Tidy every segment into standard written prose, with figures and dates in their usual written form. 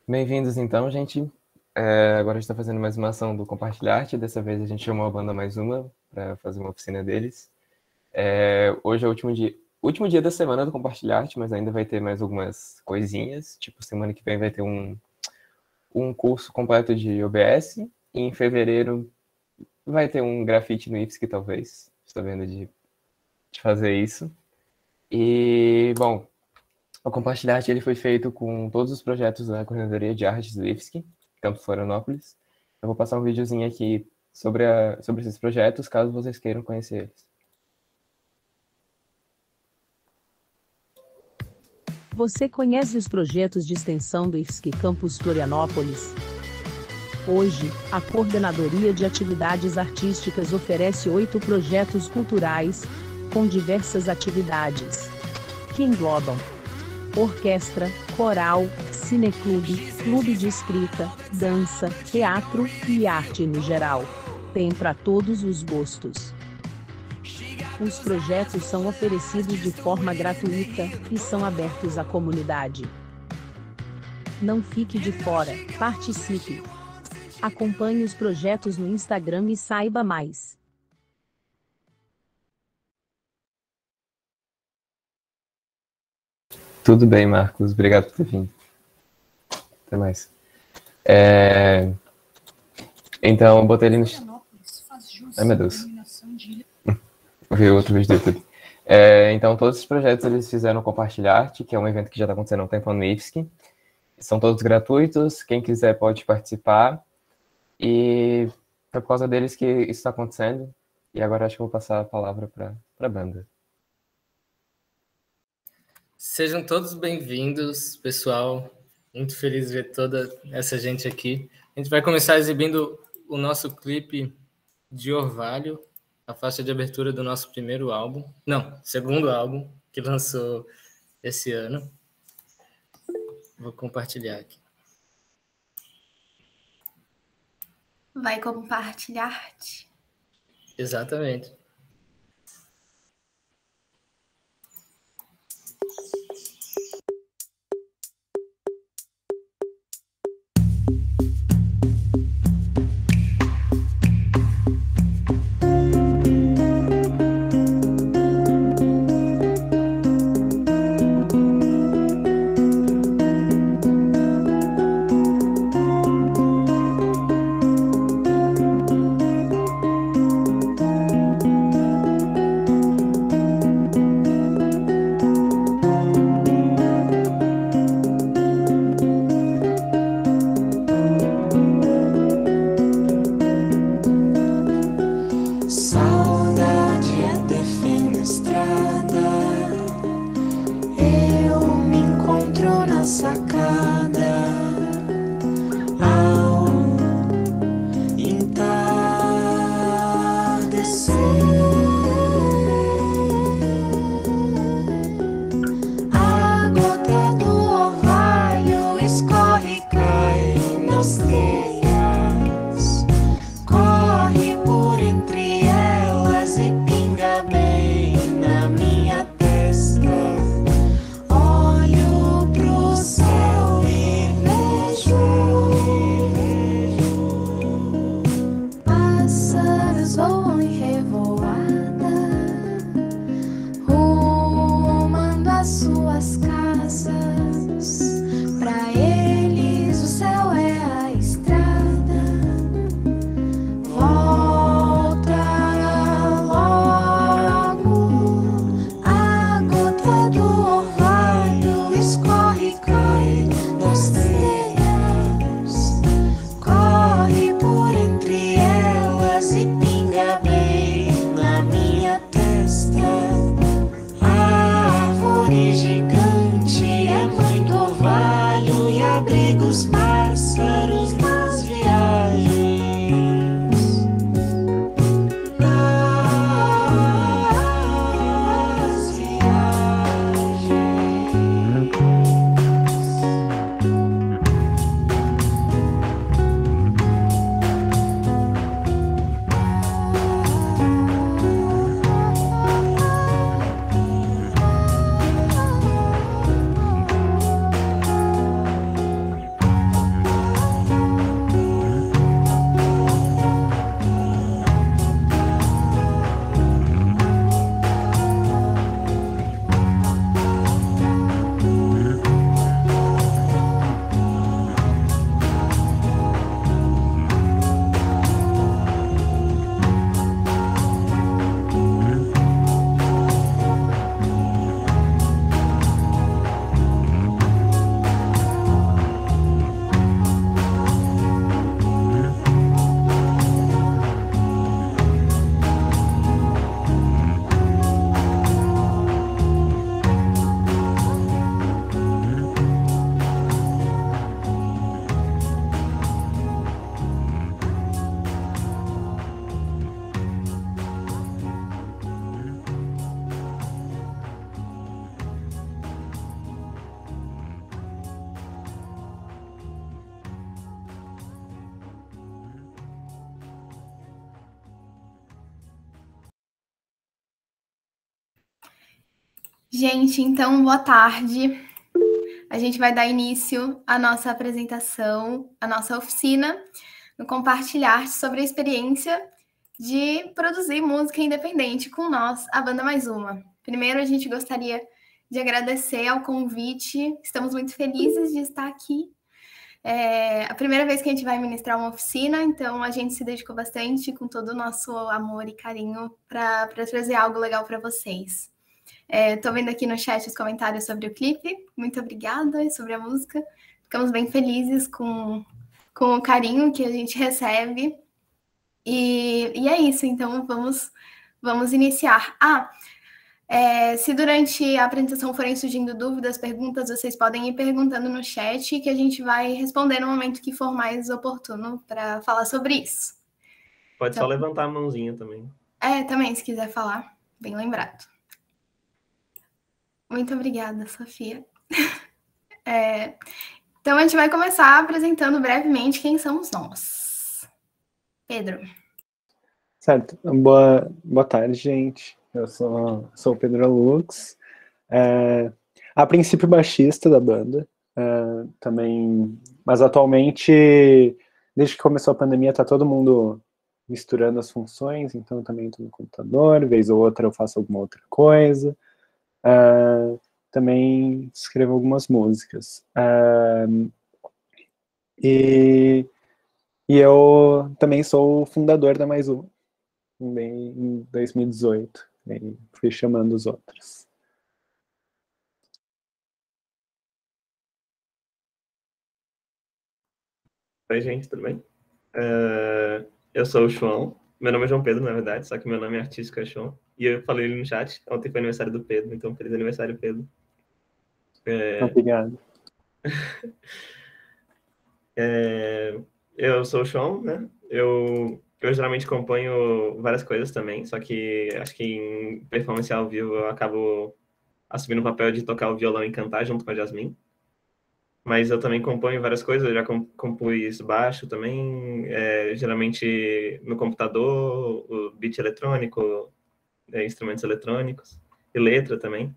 Bem-vindos então, gente. Agora a gente está fazendo mais uma ação do Compartilhar-te. Dessa vez a gente chamou a banda Mais Uma para fazer uma oficina deles. Hoje é o último dia da semana do Compartilhar-te, mas ainda vai ter mais algumas coisinhas. Tipo, semana que vem vai ter um curso completo de OBS. E em fevereiro vai ter um grafite no IFSC, talvez. Estou vendo de fazer isso. E, bom, o Compartilhar-te ele foi feito com todos os projetos da Coordenadoria de Artes do IFSC, Campus Florianópolis. Eu vou passar um videozinho aqui sobre esses projetos, caso vocês queiram conhecer eles. Você conhece os projetos de extensão do IFSC Campus Florianópolis? Hoje, a Coordenadoria de Atividades Artísticas oferece 8 projetos culturais, com diversas atividades, que englobam orquestra, coral, cineclube, clube de escrita, dança, teatro e arte no geral. Tem para todos os gostos. Os projetos são oferecidos de forma gratuita e são abertos à comunidade. Não fique de fora, participe. Acompanhe os projetos no Instagram e saiba mais. Tudo bem, Marcos. Obrigado por ter vindo. Até mais. Então, eu botei ele no... Ai, meu Deus. Vou ver outro vídeo do YouTube. Então, todos esses projetos eles fizeram Compartilhar-te, que é um evento que já está acontecendo há um tempo no IFSC. São todos gratuitos. Quem quiser pode participar. E é por causa deles que isso está acontecendo. E agora acho que eu vou passar a palavra para a banda. Sejam todos bem-vindos, pessoal. Muito feliz de ver toda essa gente aqui. A gente vai começar exibindo o nosso clipe de Orvalho, a faixa de abertura do nosso segundo álbum, que lançou esse ano. Vou compartilhar aqui. Vai compartilhar-te? Exatamente. Gente, então, boa tarde. A gente vai dar início à nossa apresentação, à nossa oficina, no Compartilhar sobre a experiência de produzir música independente com nós, a Banda Mais Uma. Primeiro, a gente gostaria de agradecer ao convite. Estamos muito felizes de estar aqui. É a primeira vez que a gente vai ministrar uma oficina, então a gente se dedicou bastante com todo o nosso amor e carinho para trazer algo legal para vocês. Estou vendo aqui no chat os comentários sobre o clipe. Muito obrigada, e sobre a música. Ficamos bem felizes com o carinho que a gente recebe. E é isso, então vamos iniciar. Se durante a apresentação forem surgindo dúvidas, perguntas, vocês podem ir perguntando no chat que a gente vai responder no momento que for mais oportuno para falar sobre isso. Pode só levantar a mãozinha também. Também, se quiser falar, bem lembrado. Muito obrigada, Sofia. Então, a gente vai começar apresentando brevemente quem somos nós. Pedro. Certo. Boa tarde, gente. Eu sou o Pedro Lux. A princípio, baixista da banda. Também, mas atualmente, desde que começou a pandemia, tá todo mundo misturando as funções, então eu também estou no computador, vez ou outra eu faço alguma outra coisa. Também escrevo algumas músicas. E eu também sou o fundador da Mais Uma, em 2018. E fui chamando os outros. Oi, gente, tudo bem? Eu sou o João. Meu nome é João Pedro, na verdade, só que meu nome artístico é João. E eu falei ele no chat, ontem foi aniversário do Pedro, então feliz aniversário, Pedro. Obrigado. Eu sou o João, né? Eu geralmente componho várias coisas também, só que acho que em performance ao vivo eu acabo assumindo o papel de tocar o violão e cantar junto com a Jasmine. Mas eu também componho várias coisas, eu já compus baixo também, geralmente no computador, o beat eletrônico, instrumentos eletrônicos, e letra também.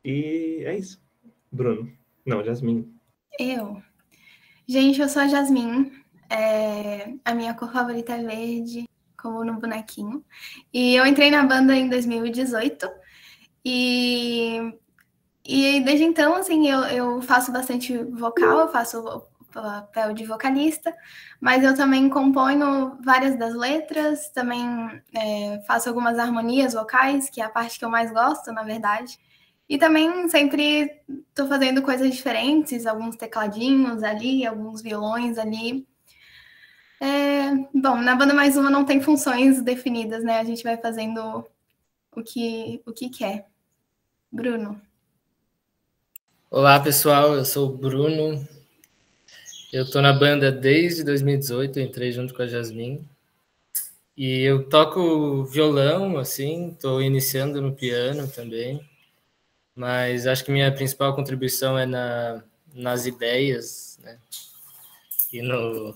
E é isso. Bruno. Não, Jasmine. Gente, eu sou a Jasmine. A minha cor favorita é verde, como no bonequinho. E eu entrei na banda em 2018. E desde então, assim, eu faço bastante vocal, eu faço o papel de vocalista, mas eu também componho várias das letras, também faço algumas harmonias vocais, que é a parte que eu mais gosto, na verdade. E também sempre estou fazendo coisas diferentes, alguns tecladinhos ali, alguns violões ali. Bom, na Banda Mais Uma não tem funções definidas, né? A gente vai fazendo o que quer. Bruno. Olá, pessoal, eu sou o Bruno. Eu tô na banda desde 2018, eu entrei junto com a Jasmine. E eu toco violão, assim, tô iniciando no piano também. Mas acho que minha principal contribuição é nas ideias, né? E no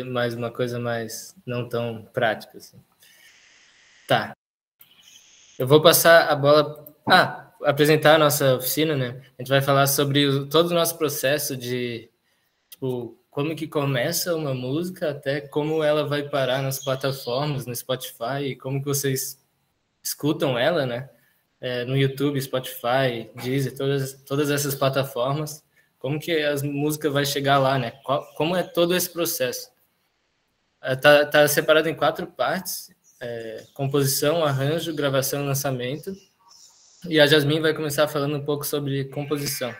mais uma coisa mais não tão prática, assim. Tá. Eu vou passar a bola... apresentar a nossa oficina, né? A gente vai falar sobre todo o nosso processo de, tipo, como que começa uma música até como ela vai parar nas plataformas, no Spotify, e como que vocês escutam ela, né? No YouTube, Spotify, Deezer, todas essas plataformas, como que as músicas vai chegar lá, né? Como é todo esse processo? Tá separado em 4 partes: composição, arranjo, gravação e lançamento. E a Jasmine vai começar falando um pouco sobre composição.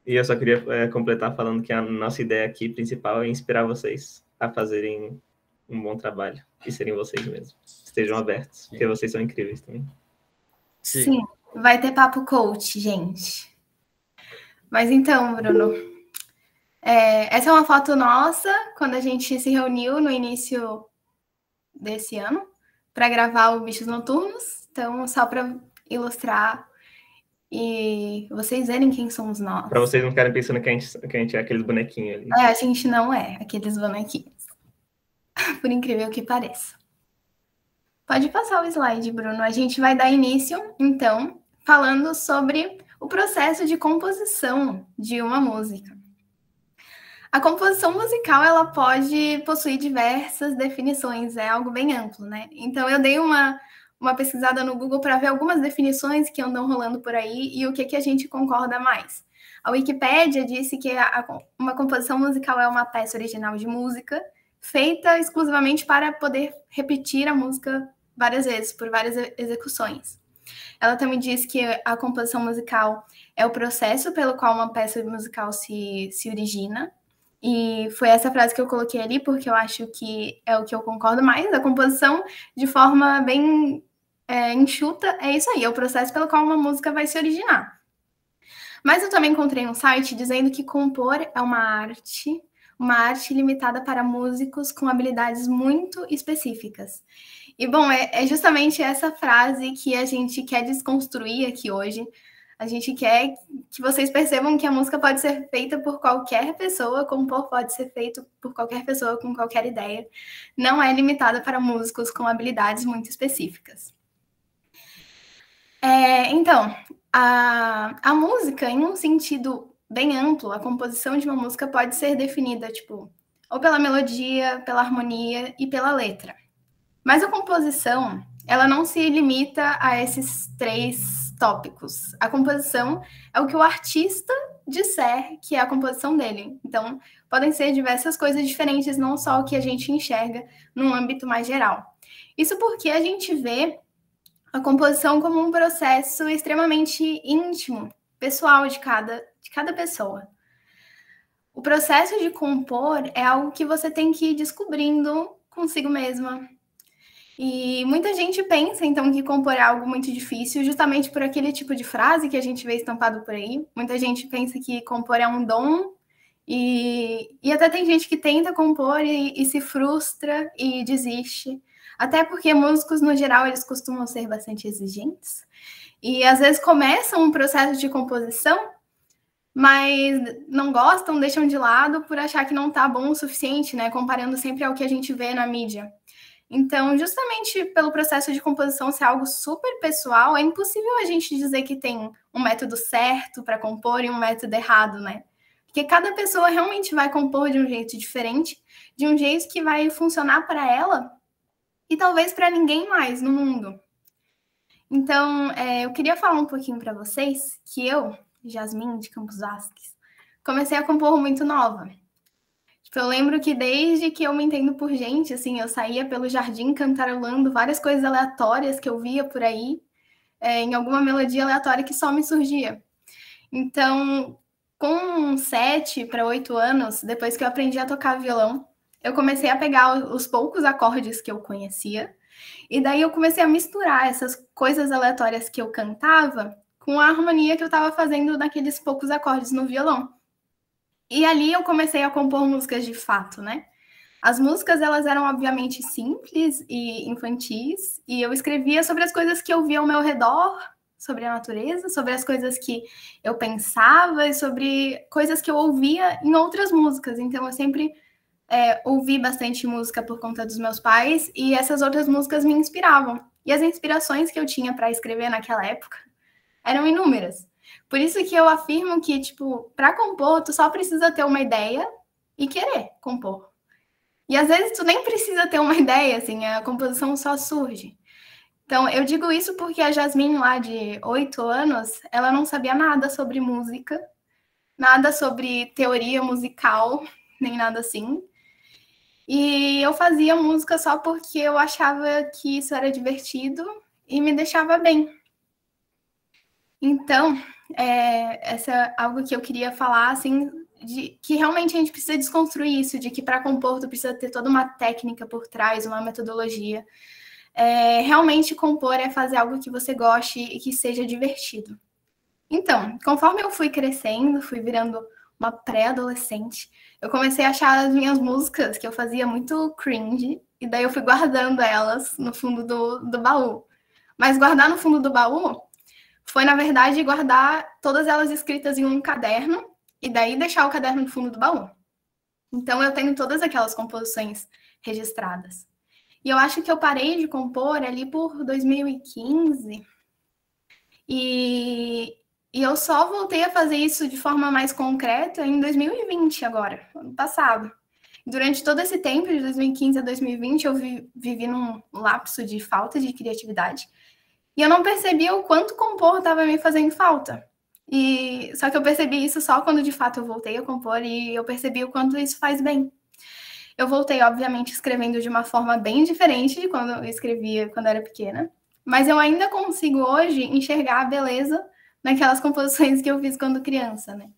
E eu só queria completar falando que a nossa ideia aqui principal é inspirar vocês a fazerem um bom trabalho e serem vocês mesmos. Estejam abertos, porque vocês são incríveis também. Sim, vai ter papo coach, gente. Mas então, Bruno, essa é uma foto nossa quando a gente se reuniu no início desse ano para gravar o Bichos Noturnos. Então, só para ilustrar e vocês verem quem somos nós. Para vocês não ficarem pensando que a gente é aqueles bonequinhos ali. A gente não é aqueles bonequinhos. Por incrível que pareça. Pode passar o slide, Bruno. A gente vai dar início, então, falando sobre o processo de composição de uma música. A composição musical, ela pode possuir diversas definições, é algo bem amplo, né? Então, eu dei uma pesquisada no Google para ver algumas definições que andam rolando por aí e o que a gente concorda mais. A Wikipédia disse que uma composição musical é uma peça original de música feita exclusivamente para poder repetir a música várias vezes, por várias execuções. Ela também diz que a composição musical é o processo pelo qual uma peça musical se origina. E foi essa frase que eu coloquei ali, porque eu acho que é o que eu concordo mais. A composição, de forma bem enxuta, é isso aí, é o processo pelo qual uma música vai se originar. Mas eu também encontrei um site dizendo que compor é uma arte limitada para músicos com habilidades muito específicas. E, bom, é justamente essa frase que a gente quer desconstruir aqui hoje. A gente quer que vocês percebam que a música pode ser feita por qualquer pessoa, compor pode ser feito por qualquer pessoa com qualquer ideia. Não é limitada para músicos com habilidades muito específicas. Então, a música, em um sentido bem amplo, a composição de uma música pode ser definida, ou pela melodia, pela harmonia e pela letra. Mas a composição, ela não se limita a esses 3 tópicos. A composição é o que o artista disser que é a composição dele. Então, podem ser diversas coisas diferentes, não só o que a gente enxerga num âmbito mais geral. Isso porque a gente vê a composição como um processo extremamente íntimo, pessoal de cada pessoa. O processo de compor é algo que você tem que ir descobrindo consigo mesma. E muita gente pensa, então, que compor é algo muito difícil, justamente por aquele tipo de frase que a gente vê estampado por aí. Muita gente pensa que compor é um dom, e até tem gente que tenta compor e se frustra e desiste. Até porque músicos, no geral, eles costumam ser bastante exigentes. E, às vezes, começam um processo de composição, mas não gostam, deixam de lado por achar que não está bom o suficiente, né? Comparando sempre ao que a gente vê na mídia. Então, justamente pelo processo de composição ser algo super pessoal, é impossível a gente dizer que tem um método certo para compor e um método errado, né? Porque cada pessoa realmente vai compor de um jeito diferente, de um jeito que vai funcionar para ela e talvez para ninguém mais no mundo. Então, eu queria falar um pouquinho para vocês que eu, Jasmin de Campos Vasques, comecei a compor muito nova. Eu lembro que desde que eu me entendo por gente, assim, eu saía pelo jardim cantarolando várias coisas aleatórias que eu via por aí, em alguma melodia aleatória que só me surgia. Então, com 7 para 8 anos, depois que eu aprendi a tocar violão, eu comecei a pegar os poucos acordes que eu conhecia, e daí eu comecei a misturar essas coisas aleatórias que eu cantava com a harmonia que eu estava fazendo naqueles poucos acordes no violão. E ali eu comecei a compor músicas de fato, né? As músicas, elas eram obviamente simples e infantis, e eu escrevia sobre as coisas que eu via ao meu redor, sobre a natureza, sobre as coisas que eu pensava e sobre coisas que eu ouvia em outras músicas. Então, eu sempre ouvi bastante música por conta dos meus pais, e essas outras músicas me inspiravam. E as inspirações que eu tinha para escrever naquela época eram inúmeras. Por isso que eu afirmo que, para compor, tu só precisa ter uma ideia e querer compor. E às vezes tu nem precisa ter uma ideia, assim, a composição só surge. Então, eu digo isso porque a Jasmin, lá de 8 anos, ela não sabia nada sobre música, nada sobre teoria musical, nem nada assim. E eu fazia música só porque eu achava que isso era divertido e me deixava bem. Então, essa é algo que eu queria falar, assim, de que realmente a gente precisa desconstruir isso, de que para compor tu precisa ter toda uma técnica por trás, uma metodologia. Realmente compor é fazer algo que você goste e que seja divertido. Então, conforme eu fui crescendo, fui virando uma pré-adolescente, eu comecei a achar as minhas músicas que eu fazia muito cringe, e daí eu fui guardando elas no fundo do baú. Mas guardar no fundo do baú foi, na verdade, guardar todas elas escritas em um caderno e daí deixar o caderno no fundo do baú. Então, eu tenho todas aquelas composições registradas. E eu acho que eu parei de compor ali por 2015. E eu só voltei a fazer isso de forma mais concreta em 2020 agora, ano passado. Durante todo esse tempo, de 2015 a 2020, eu vivi num lapso de falta de criatividade. E eu não percebia o quanto compor estava me fazendo falta. Só que eu percebi isso só quando, de fato, eu voltei a compor e eu percebi o quanto isso faz bem. Eu voltei, obviamente, escrevendo de uma forma bem diferente de quando eu escrevia quando eu era pequena. Mas eu ainda consigo, hoje, enxergar a beleza naquelas composições que eu fiz quando criança, né?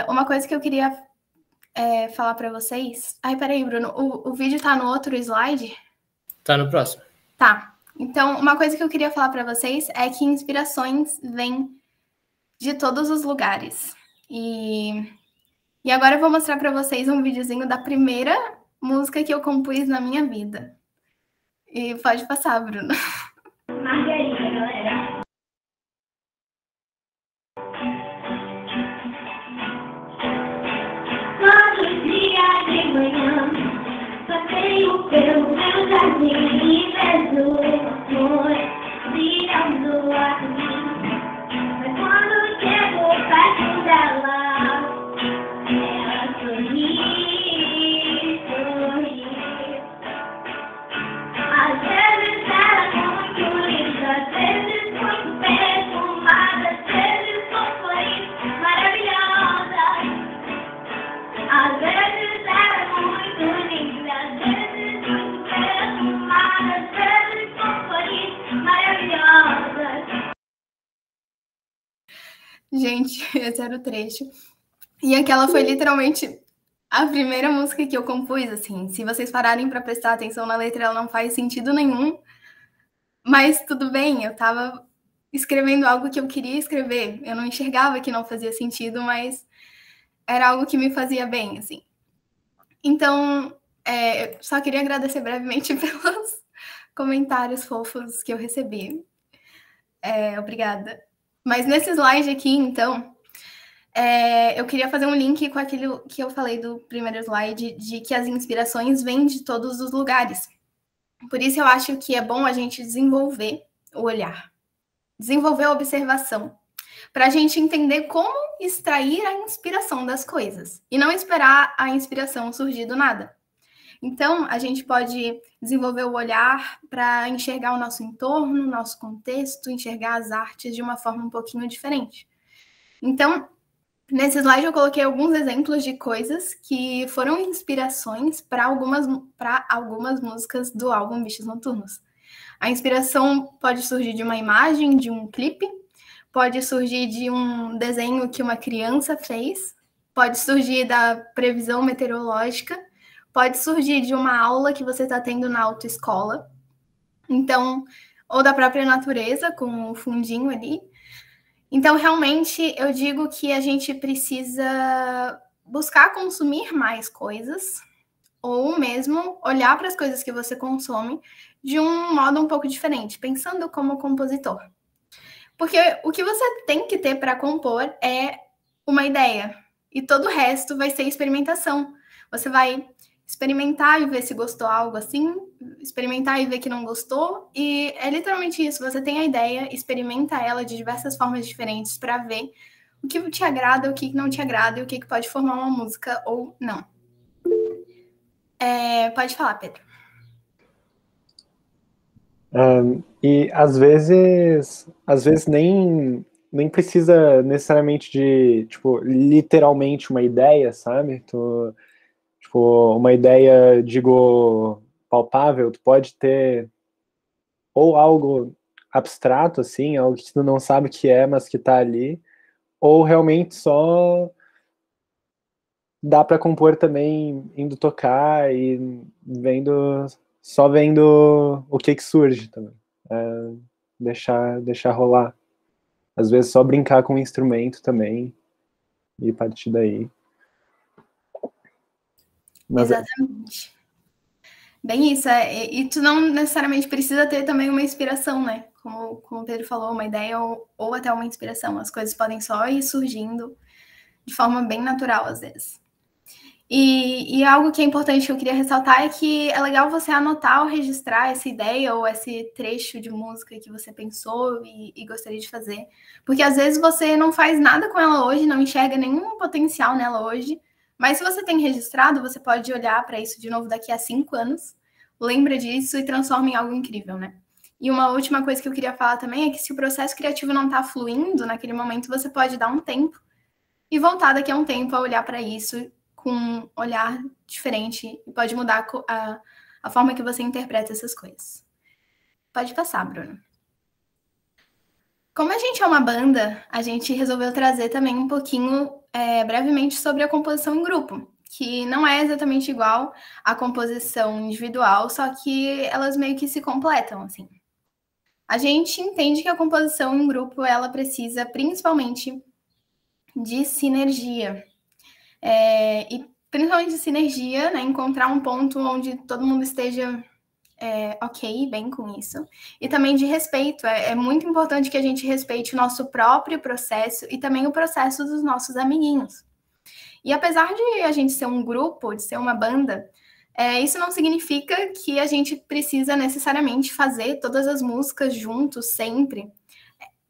Uma coisa que eu queria falar para vocês... Ai, peraí, Bruno, o vídeo tá no outro slide? Tá no próximo. Tá. Então, uma coisa que eu queria falar para vocês é que inspirações vêm de todos os lugares. E agora eu vou mostrar para vocês um videozinho da primeira música que eu compus na minha vida. E pode passar, Bruno. Margarida, galera. Todo dia de manhã, passeio pelo meu jardim e vejo amor brilhando a mim. Mas quando chego perto dela, ela sorri. Às vezes ela é muito linda, às vezes muito perfumada, às vezes fofões maravilhosa. Às vezes ela é muito linda, às vezes muito perfumada, às vezes fofões maravilhosas. Gente, esse era o trecho. E aquela foi literalmente a primeira música que eu compus, assim. Se vocês pararem para prestar atenção na letra, ela não faz sentido nenhum. Mas tudo bem, eu estava escrevendo algo que eu queria escrever. Eu não enxergava que não fazia sentido, mas era algo que me fazia bem, assim. Então, eu só queria agradecer brevemente pelos comentários fofos que eu recebi. Obrigada. Mas nesse slide aqui, então, eu queria fazer um link com aquilo que eu falei do primeiro slide, de que as inspirações vêm de todos os lugares. Por isso eu acho que é bom a gente desenvolver o olhar, desenvolver a observação, para a gente entender como extrair a inspiração das coisas e não esperar a inspiração surgir do nada. Então, a gente pode desenvolver o olhar para enxergar o nosso entorno, o nosso contexto, enxergar as artes de uma forma um pouquinho diferente. Então, nesse slide eu coloquei alguns exemplos de coisas que foram inspirações para algumas músicas do álbum Bichos Noturnos. A inspiração pode surgir de uma imagem, de um clipe, pode surgir de um desenho que uma criança fez, pode surgir da previsão meteorológica, pode surgir de uma aula que você está tendo na autoescola, então, ou da própria natureza, com o fundinho ali. Então, realmente, eu digo que a gente precisa buscar consumir mais coisas, ou mesmo olhar para as coisas que você consome de um modo um pouco diferente, pensando como compositor. Porque o que você tem que ter para compor é uma ideia, e todo o resto vai ser experimentação. Você vai experimentar e ver se gostou algo assim, experimentar e ver que não gostou, e é literalmente isso, você tem a ideia, experimenta ela de diversas formas diferentes para ver o que te agrada, o que não te agrada e o que pode formar uma música ou não. Pode falar, Pedro. E às vezes nem precisa necessariamente de, tipo, literalmente uma ideia, sabe? Tipo, uma ideia, digo, palpável, tu pode ter ou algo abstrato, assim, algo que tu não sabe o que é, mas que tá ali, ou realmente só dá para compor também indo tocar e só vendo o que surge também. Deixar rolar. Às vezes só brincar com o instrumento também e partir daí. Mas exatamente. Bem isso, e tu não necessariamente precisa ter também uma inspiração, né? Como o Pedro falou, uma ideia ou até uma inspiração. As coisas podem só ir surgindo de forma bem natural, às vezes. E algo que é importante que eu queria ressaltar é que é legal você anotar ou registrar essa ideia ou esse trecho de música que você pensou e gostaria de fazer. Porque às vezes você não faz nada com ela hoje, não enxerga nenhum potencial nela hoje, mas se você tem registrado, você pode olhar para isso de novo daqui a 5 anos, lembra disso e transforma em algo incrível, né? E uma última coisa que eu queria falar também é que se o processo criativo não está fluindo naquele momento, você pode dar um tempo e voltar daqui a um tempo a olhar para isso com um olhar diferente e pode mudar a forma que você interpreta essas coisas. Pode passar, Bruno. Como a gente é uma banda, a gente resolveu trazer também um pouquinho, brevemente, sobre a composição em grupo, que não é exatamente igual à composição individual, só que elas meio que se completam, assim. A gente entende que a composição em grupo, ela precisa principalmente de sinergia. E principalmente de sinergia, né? Encontrar um ponto onde todo mundo esteja ok, bem com isso. E também de respeito. É muito importante que a gente respeite o nosso próprio processo e também o processo dos nossos amiguinhos. E apesar de a gente ser um grupo, de ser uma banda, isso não significa que a gente precisa necessariamente fazer todas as músicas juntos, sempre.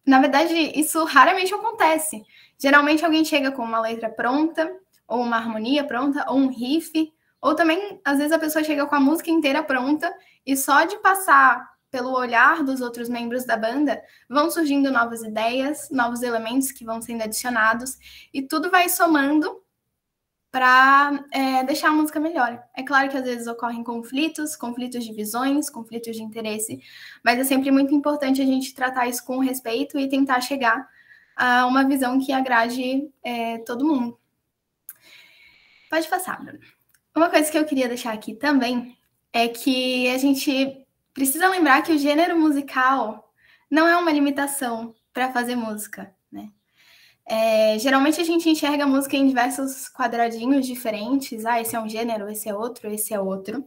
Na verdade, isso raramente acontece. Geralmente alguém chega com uma letra pronta, ou uma harmonia pronta, ou um riff, ou também, às vezes, a pessoa chega com a música inteira pronta e só de passar pelo olhar dos outros membros da banda, vão surgindo novas ideias, novos elementos que vão sendo adicionados, e tudo vai somando para deixar a música melhor. É claro que às vezes ocorrem conflitos de visões, conflitos de interesse, mas é sempre muito importante a gente tratar isso com respeito e tentar chegar a uma visão que agrade todo mundo. Pode passar, Bruno. Uma coisa que eu queria deixar aqui também é que a gente precisa lembrar que o gênero musical não é uma limitação para fazer música, né? Geralmente a gente enxerga a música em diversos quadradinhos diferentes. Esse é um gênero, esse é outro, esse é outro.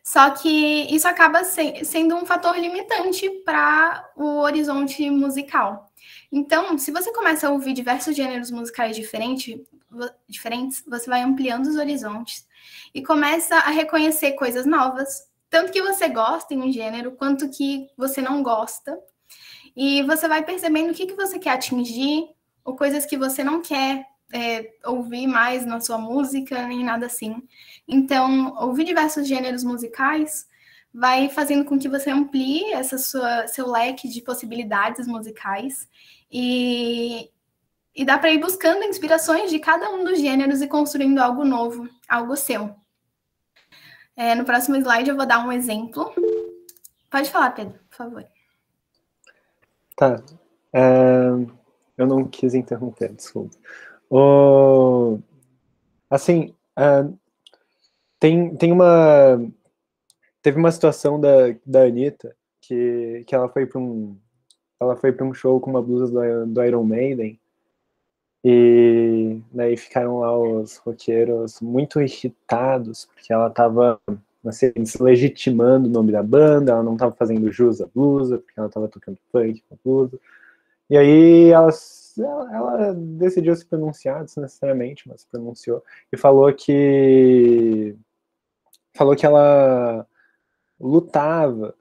Só que isso acaba sendo um fator limitante para o horizonte musical. Então, se você começa a ouvir diversos gêneros musicais diferentes, você vai ampliando os horizontes e começa a reconhecer coisas novas, tanto que você gosta em um gênero, quanto que você não gosta. E você vai percebendo o que você quer atingir, ou coisas que você não quer ouvir mais na sua música, nem nada assim. Então, ouvir diversos gêneros musicais vai fazendo com que você amplie seu leque de possibilidades musicais e dá para ir buscando inspirações de cada um dos gêneros e construindo algo novo, algo seu. No próximo slide eu vou dar um exemplo. Pode falar, Pedro, por favor. Tá. Eu não quis interromper, desculpa. Assim, teve uma situação da Anitta que ela foi para um show com uma blusa do Iron Maiden e daí ficaram lá os roqueiros muito irritados porque ela estava assim, deslegitimando o nome da banda, ela não estava fazendo jus à blusa porque ela estava tocando funk com a blusa. E aí ela decidiu se pronunciar, desnecessariamente, mas se pronunciou, e falou que ela lutava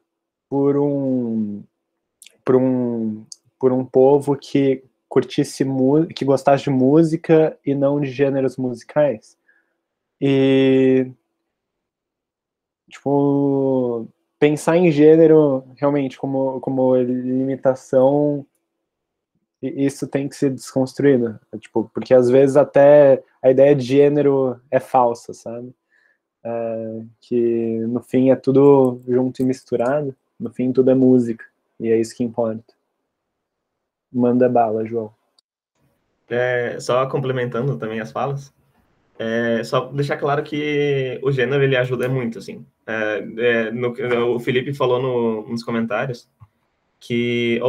por um povo que curtisse que gostasse de música e não de gêneros musicais. E tipo, pensar em gênero realmente como limitação, isso tem que ser desconstruído, tipo, porque às vezes até a ideia de gênero é falsa, sabe? Que no fim é tudo junto e misturado, no fim tudo é música, e é isso que importa. Manda bala, João. Só complementando também as falas, só deixar claro que o gênero ele ajuda muito, assim. O Felipe falou nos comentários que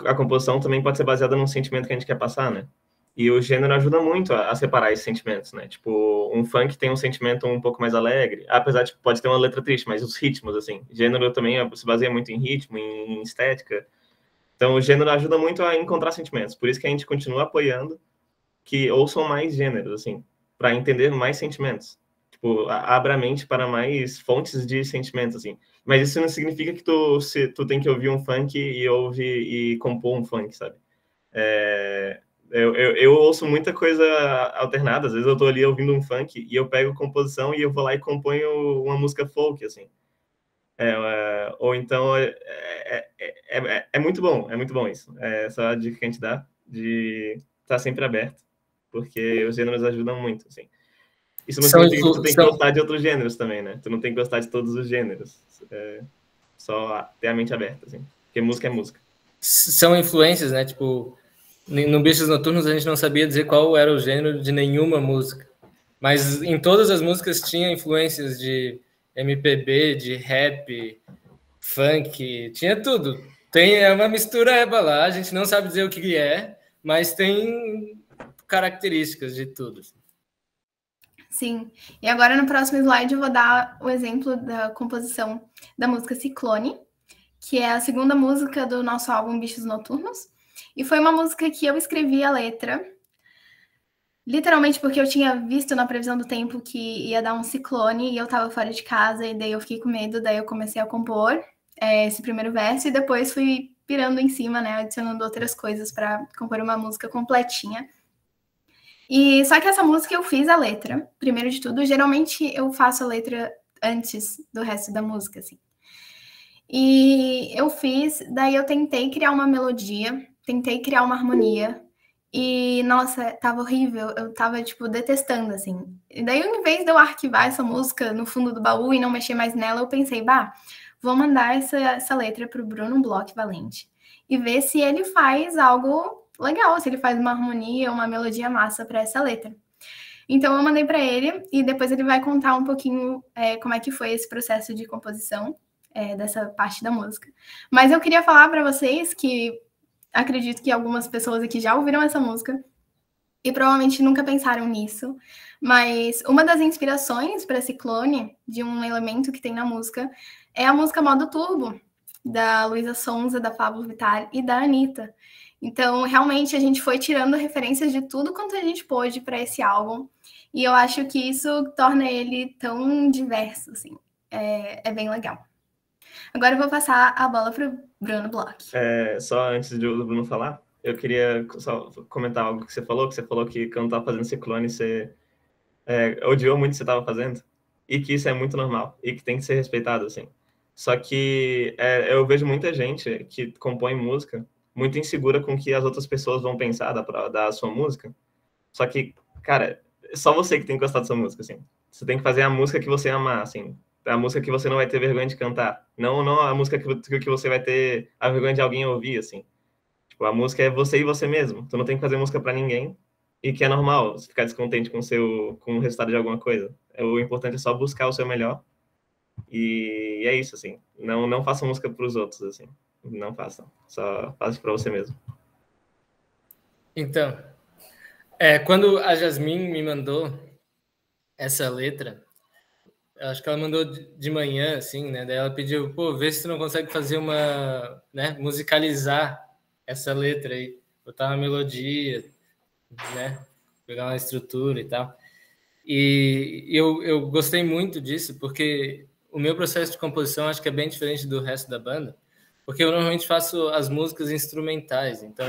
a composição também pode ser baseada num sentimento que a gente quer passar, né? E o gênero ajuda muito a separar esses sentimentos, né? Tipo, um funk tem um sentimento um pouco mais alegre, apesar de pode ter uma letra triste, mas os ritmos, assim, gênero também se baseia muito em ritmo, em estética. Então, o gênero ajuda muito a encontrar sentimentos. Por isso que a gente continua apoiando que ouçam mais gêneros, assim. para entender mais sentimentos. Tipo, abra a mente para mais fontes de sentimentos, assim. Mas isso não significa que tu tem que ouvir um funk e compor um funk, sabe? Eu ouço muita coisa alternada. Às vezes eu tô ali ouvindo um funk e eu pego composição e eu vou lá e componho uma música folk, assim. Ou então é muito bom isso. Essa é a dica que a gente dá de estar sempre aberto, porque os gêneros ajudam muito, assim. Isso não significa que tu tem que gostar de outros gêneros também, né? Tu não tem que gostar de todos os gêneros. Só ter a mente aberta, assim. Porque música é música. São influências, né? Tipo, no Bichos Noturnos a gente não sabia dizer qual era o gênero de nenhuma música. Mas em todas as músicas tinha influências de MPB, de rap, funk, tinha tudo. É uma mistura lá, a gente não sabe dizer o que é, mas tem características de tudo. Sim. E agora no próximo slide eu vou dar o exemplo da composição da música Ciclone, que é a segunda música do nosso álbum Bichos Noturnos. E foi uma música que eu escrevi a letra, literalmente porque eu tinha visto na previsão do tempo que ia dar um ciclone e eu tava fora de casa, e daí eu fiquei com medo, daí eu comecei a compor esse primeiro verso e depois fui pirando em cima, né, adicionando outras coisas para compor uma música completinha. E só que essa música eu fiz a letra, primeiro de tudo. Geralmente eu faço a letra antes do resto da música, assim. E eu fiz, daí eu tentei criar uma melodia, tentei criar uma harmonia. E, nossa, tava horrível. Eu tava, tipo, detestando, assim. E daí, em vez de eu arquivar essa música no fundo do baú e não mexer mais nela, eu pensei, vou mandar essa letra pro Bruno Bloch Valente e ver se ele faz algo legal, se ele faz uma harmonia, uma melodia massa para essa letra. Então eu mandei para ele e depois ele vai contar um pouquinho como é que foi esse processo de composição dessa parte da música. Mas eu queria falar para vocês que acredito que algumas pessoas aqui já ouviram essa música e provavelmente nunca pensaram nisso, mas uma das inspirações para Ciclone, de um elemento que tem na música, é a música Modo Turbo, da Luísa Sonza, da Pablo Vittar e da Anitta. Então, realmente, a gente foi tirando referências de tudo quanto a gente pôde para esse álbum. E eu acho que isso torna ele tão diverso, assim. É bem legal. Agora eu vou passar a bola para o Bruno Bloch. Só antes do Bruno falar, eu queria só comentar algo que você falou que quando estava fazendo Ciclone, você odiou muito o que você estava fazendo. E que isso é muito normal. E que tem que ser respeitado, assim. Só que eu vejo muita gente que compõe música muito insegura com o que as outras pessoas vão pensar da sua música. Só que, cara, só você que tem que gostar da sua música, assim. Você tem que fazer a música que você amar, assim. A música que você não vai ter vergonha de cantar. Não a música que você vai ter a vergonha de alguém ouvir, assim. Tipo, a música é você e você mesmo. Tu não tem que fazer música pra ninguém. E que é normal você ficar descontente com o resultado de alguma coisa. O importante é só buscar o seu melhor. E é isso, assim. Não façam música pros outros, assim. Não façam. Só faça para você mesmo. Então, quando a Jasmine me mandou essa letra, acho que ela mandou de manhã, assim, né? Daí ela pediu, vê se tu não consegue fazer uma, né? Musicalizar essa letra aí. Botar uma melodia, né? Pegar uma estrutura e tal. E eu gostei muito disso, porque o meu processo de composição acho que é bem diferente do resto da banda, porque eu normalmente faço as músicas instrumentais, então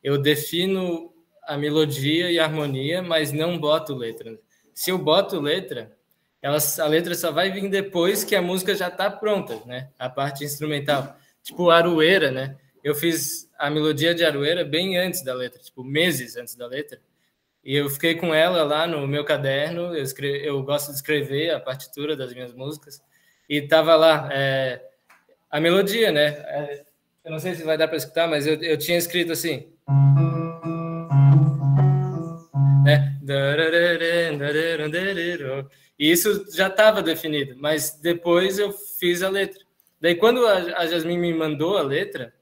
eu defino a melodia e a harmonia, mas não boto letra. Se eu boto letra, a letra só vai vir depois que a música já está pronta, né? A parte instrumental. Tipo Aroeira, né? Eu fiz a melodia de Aroeira bem antes da letra, tipo meses antes da letra. E eu fiquei com ela lá no meu caderno, eu gosto de escrever a partitura das minhas músicas, e tava lá a melodia, né? Eu não sei se vai dar para escutar, mas eu tinha escrito assim, né? E isso já estava definido, mas depois eu fiz a letra. Daí quando a Jasmine me mandou a letra,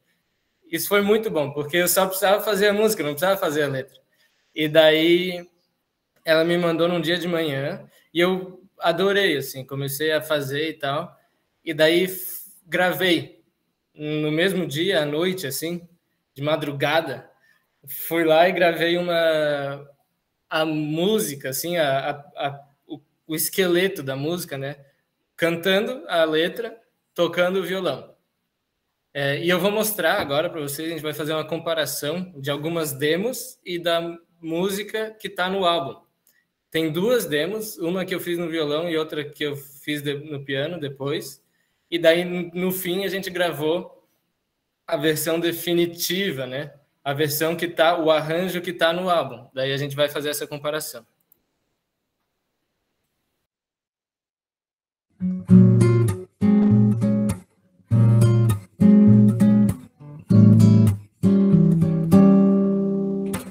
isso foi muito bom, porque eu só precisava fazer a música, não precisava fazer a letra. E daí ela me mandou num dia de manhã e eu adorei, assim, comecei a fazer e tal. E daí gravei no mesmo dia, à noite, assim, de madrugada. Fui lá e gravei a música, assim, o esqueleto da música, né? Cantando a letra, tocando o violão. E eu vou mostrar agora para vocês, a gente vai fazer uma comparação de algumas demos e da música que está no álbum. Tem 2 demos, uma que eu fiz no violão e outra que eu fiz no piano depois. E daí, no fim, a gente gravou a versão definitiva, né? A versão que tá, o arranjo que está no álbum. Daí a gente vai fazer essa comparação.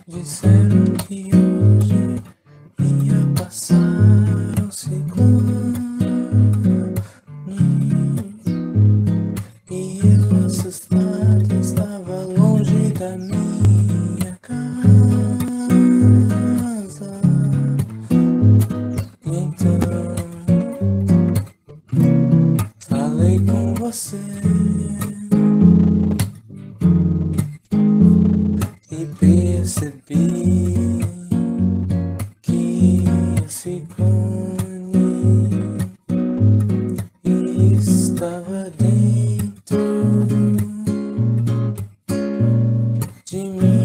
Disseram que hoje ia passar um ciclone e eu assustado estava longe da minha casa. Então falei com você e percebi que o ciclone estava dentro de mim.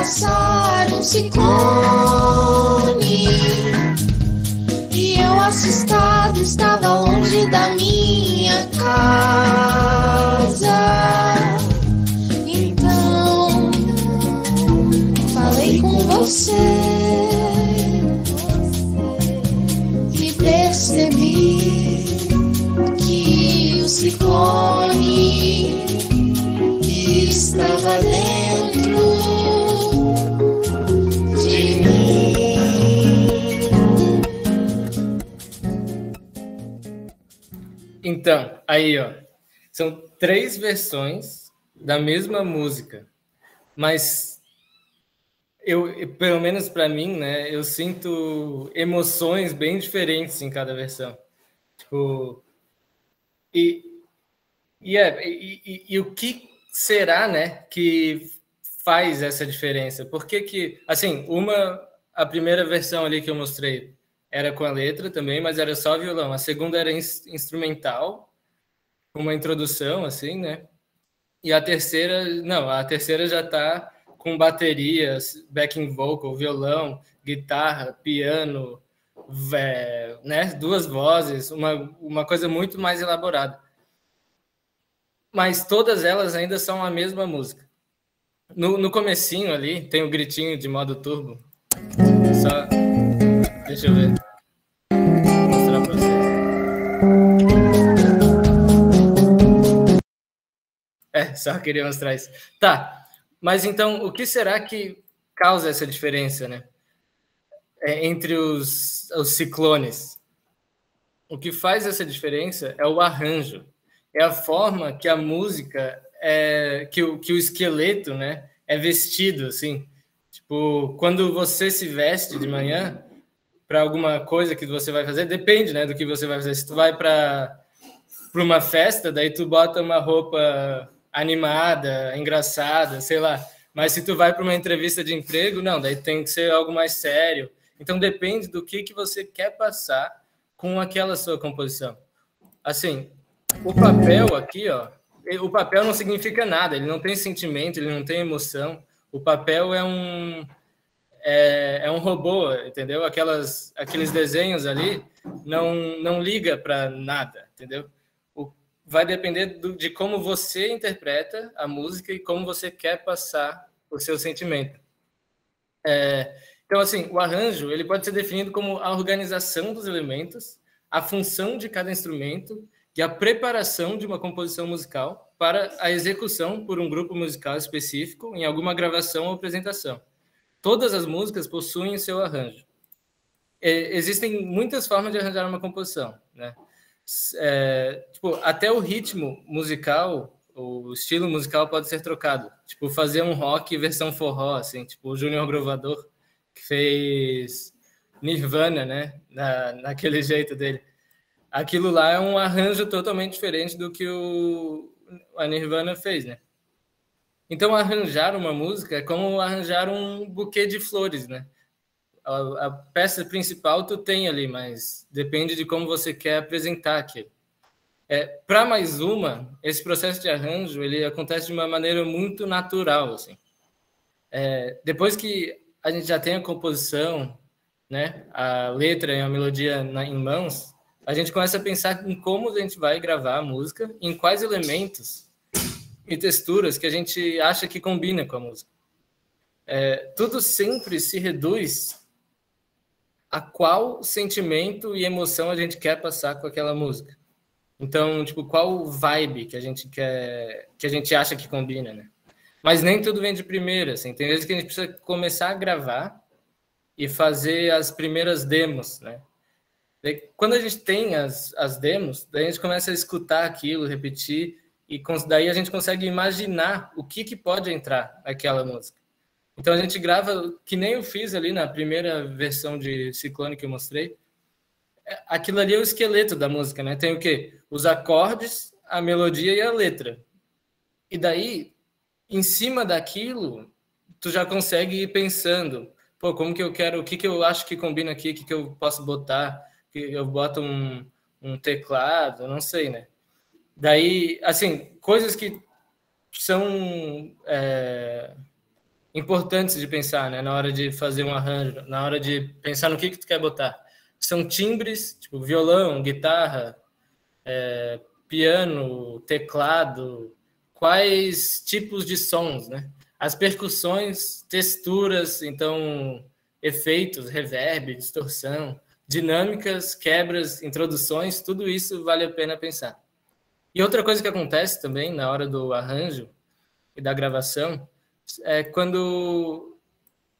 passar um ciclone e eu assustado estava longe da minha casa. Então falei com você e percebi que o ciclone estava dentro de mim. Então, aí, ó, são 3 versões da mesma música, mas pelo menos para mim, né, eu sinto emoções bem diferentes em cada versão. Tipo, e o que será, né, que faz essa diferença? Por que, assim, a primeira versão ali que eu mostrei, era com a letra também, mas era só violão. A segunda era instrumental, com uma introdução, assim, né? E a terceira, não, a terceira já tá com baterias, backing vocal, violão, guitarra, piano, né? 2 vozes, uma coisa muito mais elaborada. Mas todas elas ainda são a mesma música. No comecinho ali, tem o gritinho de modo turbo. Só... Deixa eu ver. Vou mostrar pra você. Só queria mostrar isso. Tá, mas então, o que será que causa essa diferença, né? Entre os ciclones? O que faz essa diferença é o arranjo. É a forma que a música, que o esqueleto, né, é vestido, assim. Tipo, quando você se veste de manhã para alguma coisa que você vai fazer, depende, né, do que você vai fazer. Se tu vai para uma festa, daí tu bota uma roupa animada, engraçada, sei lá. Mas se tu vai para uma entrevista de emprego, não, daí tem que ser algo mais sério. Então depende do que você quer passar com aquela sua composição. Assim, o papel aqui, ó, o papel não significa nada, ele não tem sentimento, ele não tem emoção. O papel é um robô, entendeu? Aqueles desenhos ali não liga para nada, entendeu? Vai depender de como você interpreta a música e como você quer passar o seu sentimento. Então, assim, o arranjo ele pode ser definido como a organização dos elementos, a função de cada instrumento e a preparação de uma composição musical para a execução por um grupo musical específico em alguma gravação ou apresentação. Todas as músicas possuem seu arranjo. Existem muitas formas de arranjar uma composição, né? Tipo, até o ritmo musical, o estilo musical pode ser trocado. Tipo, fazer um rock versão forró, assim, tipo o Júnior Grovador, que fez Nirvana, né? Naquele jeito dele. Aquilo lá é um arranjo totalmente diferente do que a Nirvana fez, né? Então, arranjar uma música é como arranjar um buquê de flores, né? A peça principal tu tem ali, mas depende de como você quer apresentar aquilo. Para mais uma, esse processo de arranjo ele acontece de uma maneira muito natural, assim. Depois que a gente já tem a composição, né, a letra e a melodia em mãos, a gente começa a pensar em como a gente vai gravar a música, em quais elementos e texturas que a gente acha que combina com a música. Tudo sempre se reduz a qual sentimento e emoção a gente quer passar com aquela música. Então, tipo, qual vibe que a gente quer, que a gente acha que combina, né? Mas nem tudo vem de primeira, assim. Tem vezes que a gente precisa começar a gravar e fazer as primeiras demos, né? Quando a gente tem as demos, daí a gente começa a escutar aquilo, repetir, e daí a gente consegue imaginar o que pode entrar naquela música. Então a gente grava, que nem eu fiz ali na primeira versão de Ciclone que eu mostrei. Aquilo ali é o esqueleto da música, né? Tem o quê? Os acordes, a melodia e a letra. E daí, em cima daquilo, tu já consegue ir pensando, pô, como que eu quero, o que eu acho que combina aqui, o que eu posso botar, que eu boto um teclado, não sei, né? Daí, assim, coisas que são importantes de pensar, né? Na hora de fazer um arranjo, na hora de pensar no que tu quer botar. São timbres, tipo violão, guitarra, piano, teclado, quais tipos de sons, né? As percussões, texturas, então, efeitos, reverb, distorção, dinâmicas, quebras, introduções, tudo isso vale a pena pensar. E outra coisa que acontece também na hora do arranjo e da gravação é quando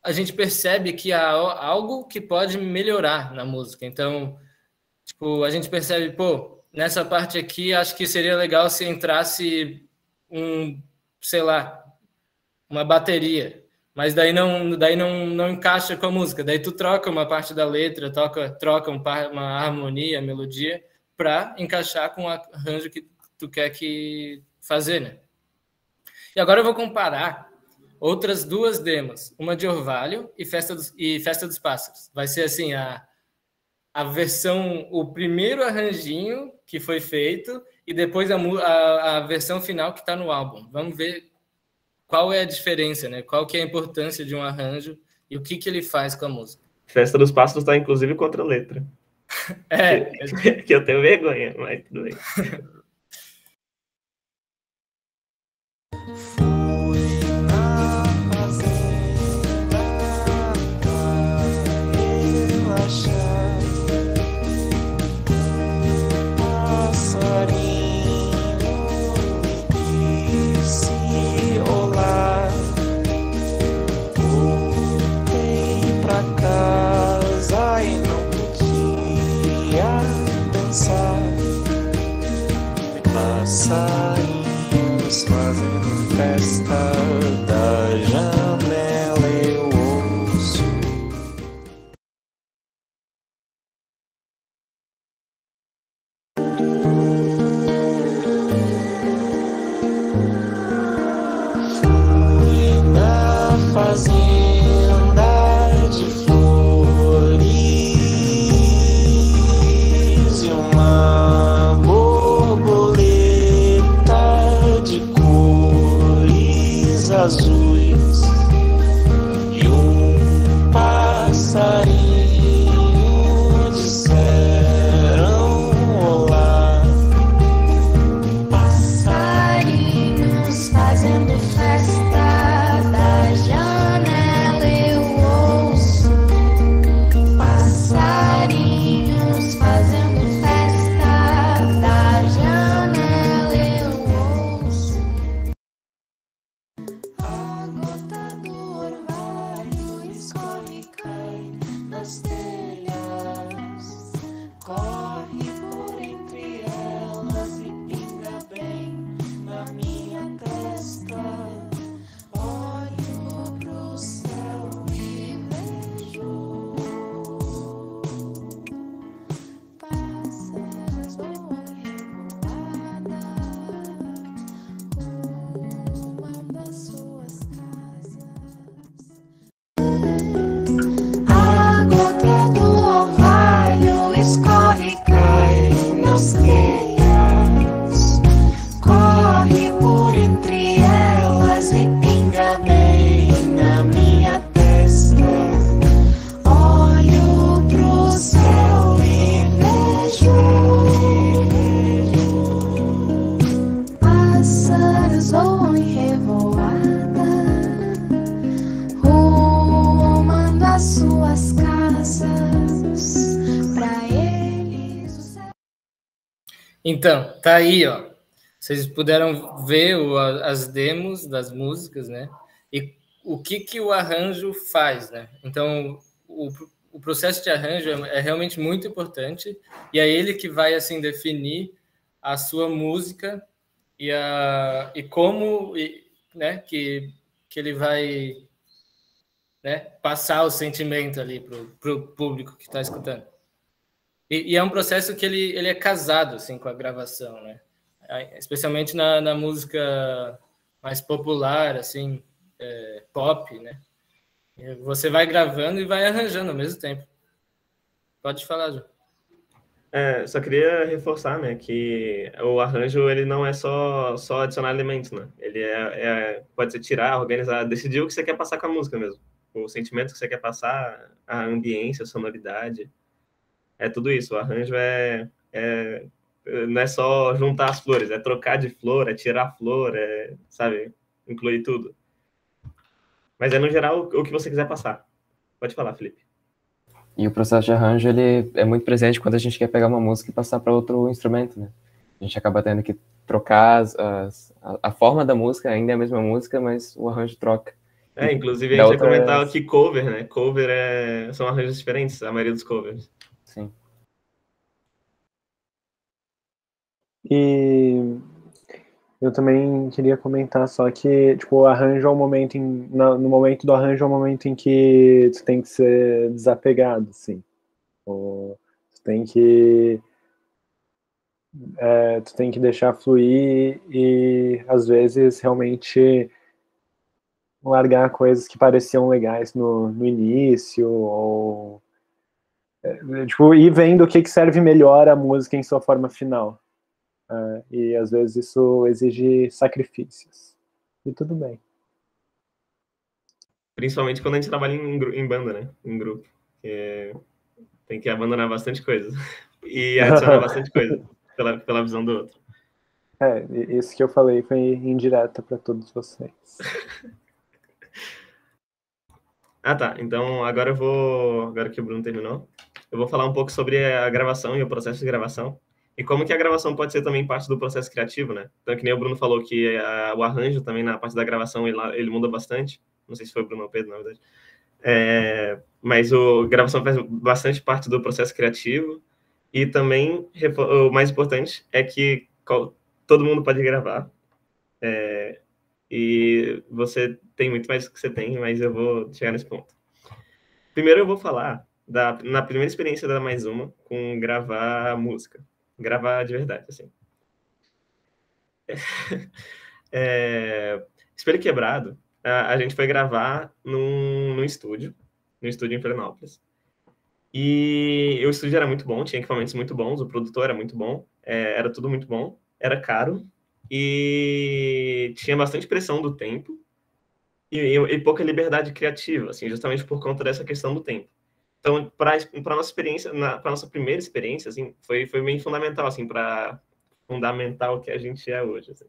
a gente percebe que há algo que pode melhorar na música. Então, tipo, a gente percebe, pô, nessa parte aqui acho que seria legal se entrasse sei lá, uma bateria, mas daí não encaixa com a música. Daí tu troca uma parte da letra, troca uma harmonia, melodia, para encaixar com o arranjo que tu quer fazer, né? E agora eu vou comparar outras duas demos, uma de Orvalho e Festa dos Pássaros. Vai ser assim, a versão, o primeiro arranjinho que foi feito e depois a versão final que está no álbum. Vamos ver qual é a diferença, né? Qual que é a importância de um arranjo e o que ele faz com a música. Festa dos Pássaros está, inclusive, contra a letra. Que eu tenho vergonha, mas tudo bem. Passarinhos fazendo festa da janela eu ouço. Fui na fazenda de flores e uma borboleta de cores azuis e um passarinho disseram olá. Passarinhos fazendo festa da janela eu ouço. Passarinhos fazendo festa da janela eu ouço. A gota do orvalho escorre e cai nas telhas, corre por entre elas e pinga bem na minha testa. Olho pro céu e vejo pássaros voam revoada, rumando às suas casas. A gota do orvalho escorre e cai nos telhas, corre por entre elas e pinga bem na minha testa. Olho pro céu e vejo pássaros voam em revoada, rumando às suas casas. Pra eles o céu. Então, tá aí, ó. Vocês puderam ver as demos das músicas, né? E o que o arranjo faz, né? Então, o processo de arranjo é realmente muito importante e é ele que vai, assim, definir a sua música e como, né, que ele vai, né, passar o sentimento ali pro público que está escutando. E é um processo que ele é casado, assim, com a gravação, né? Especialmente na música mais popular, assim, pop, né? Você vai gravando e vai arranjando ao mesmo tempo. Pode falar, Ju. Só queria reforçar, né, que o arranjo ele não é só adicionar elementos, né? Ele pode ser tirar, organizar, decidir o que você quer passar com a música mesmo. O sentimento que você quer passar, a ambiência, a sonoridade, é tudo isso. O arranjo não é só juntar as flores, é trocar de flor, é tirar flor, sabe, incluir tudo. Mas no geral o que você quiser passar. Pode falar, Felipe. E o processo de arranjo, ele é muito presente quando a gente quer pegar uma música e passar para outro instrumento, né? A gente acaba tendo que trocar a forma da música, ainda é a mesma música, mas o arranjo troca. Inclusive a gente vai comentar aqui cover, né? Cover são arranjos diferentes, a maioria dos covers. Sim. E eu também queria comentar só que, tipo, o arranjo é um momento no momento do arranjo é um momento em que tu tem que ser desapegado, assim. Tu tem que deixar fluir e, às vezes, realmente largar coisas que pareciam legais no início, ou tipo, ir vendo o que serve melhor a música em sua forma final. E às vezes isso exige sacrifícios. E tudo bem. Principalmente quando a gente trabalha em banda, né? Em grupo. Tem que abandonar bastante coisa. E adicionar bastante coisa pela visão do outro. Isso que eu falei foi indireta para todos vocês. Tá. Então, agora que o Bruno terminou, eu vou falar um pouco sobre a gravação e o processo de gravação. E como que a gravação pode ser também parte do processo criativo, né? Então, que nem o Bruno falou que o arranjo também na parte da gravação, ele muda bastante. Não sei se foi o Bruno ou o Pedro, na verdade. Mas a gravação faz bastante parte do processo criativo. E também, o mais importante é que todo mundo pode gravar. E você tem muito mais do que você tem, mas eu vou chegar nesse ponto. Primeiro eu vou falar na primeira experiência da Mais Uma com gravar música. Gravar de verdade, assim. Espelho Quebrado, a gente foi gravar num estúdio em Florianópolis. E o estúdio era muito bom, tinha equipamentos muito bons, o produtor era muito bom, era tudo muito bom, era caro e tinha bastante pressão do tempo e pouca liberdade criativa, assim, justamente por conta dessa questão do tempo. Então, para nossa experiência, para nossa primeira experiência, assim, foi bem fundamental, assim, para fundamentar o que a gente é hoje. Assim.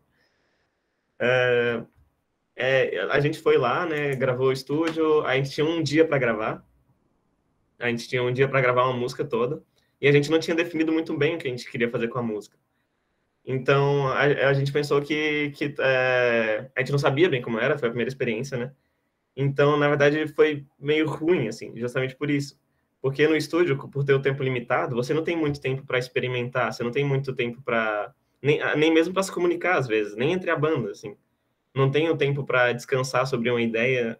A gente foi lá, né, gravou o estúdio, a gente tinha um dia para gravar. A gente tinha um dia para gravar uma música toda e a gente não tinha definido muito bem o que a gente queria fazer com a música. Então, a gente pensou que a gente não sabia bem como era, foi a primeira experiência, né? Então, na verdade, foi meio ruim, assim, justamente por isso. Porque no estúdio, por ter o tempo limitado, você não tem muito tempo para experimentar, você não tem muito tempo para... Nem mesmo para se comunicar, às vezes, nem entre a banda, assim. Não tem o tempo para descansar sobre uma ideia.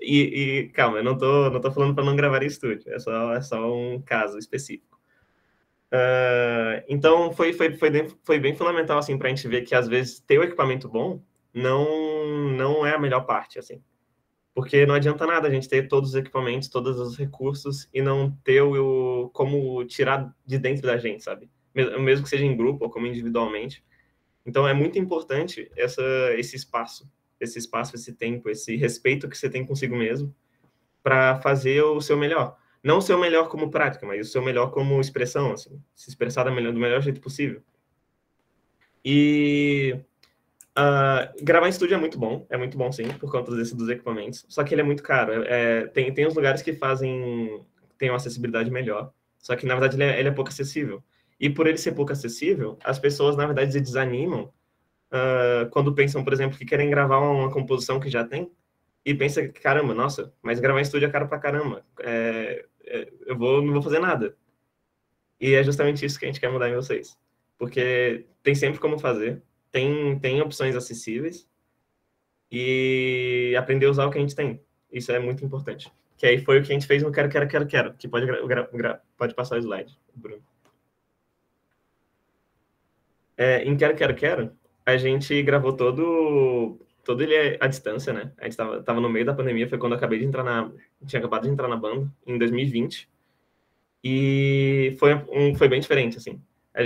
E calma, eu não tô falando para não gravar em estúdio, é só um caso específico. Então, foi bem fundamental, assim, para a gente ver que, às vezes, ter o equipamento bom não é a melhor parte, assim. Porque não adianta nada a gente ter todos os equipamentos, todos os recursos e não ter como tirar de dentro da gente, sabe? Mesmo que seja em grupo ou como individualmente. Então, é muito importante esse espaço, esse tempo, esse respeito que você tem consigo mesmo para fazer o seu melhor. Não o seu melhor como prática, mas o seu melhor como expressão, assim, se expressar do melhor jeito possível. E gravar em estúdio é muito bom, sim, por conta dos equipamentos, só que ele é muito caro. Tem uns lugares que tem uma acessibilidade melhor, só que, na verdade, ele é pouco acessível. E por ele ser pouco acessível, as pessoas, na verdade, se desanimam quando pensam, por exemplo, que querem gravar uma composição que já tem, e pensa que, caramba, nossa, mas gravar em estúdio é caro pra caramba. Eu não vou fazer nada. E é justamente isso que a gente quer mudar em vocês. Porque tem sempre como fazer, tem opções acessíveis, e aprender a usar o que a gente tem. Isso é muito importante. Que aí foi o que a gente fez no Quero, que pode passar o slide, Bruno. Em Quero, a gente gravou todo ele à distância, né? A gente tava no meio da pandemia, foi quando eu tinha acabado de entrar na banda, em 2020. E foi bem diferente, assim. A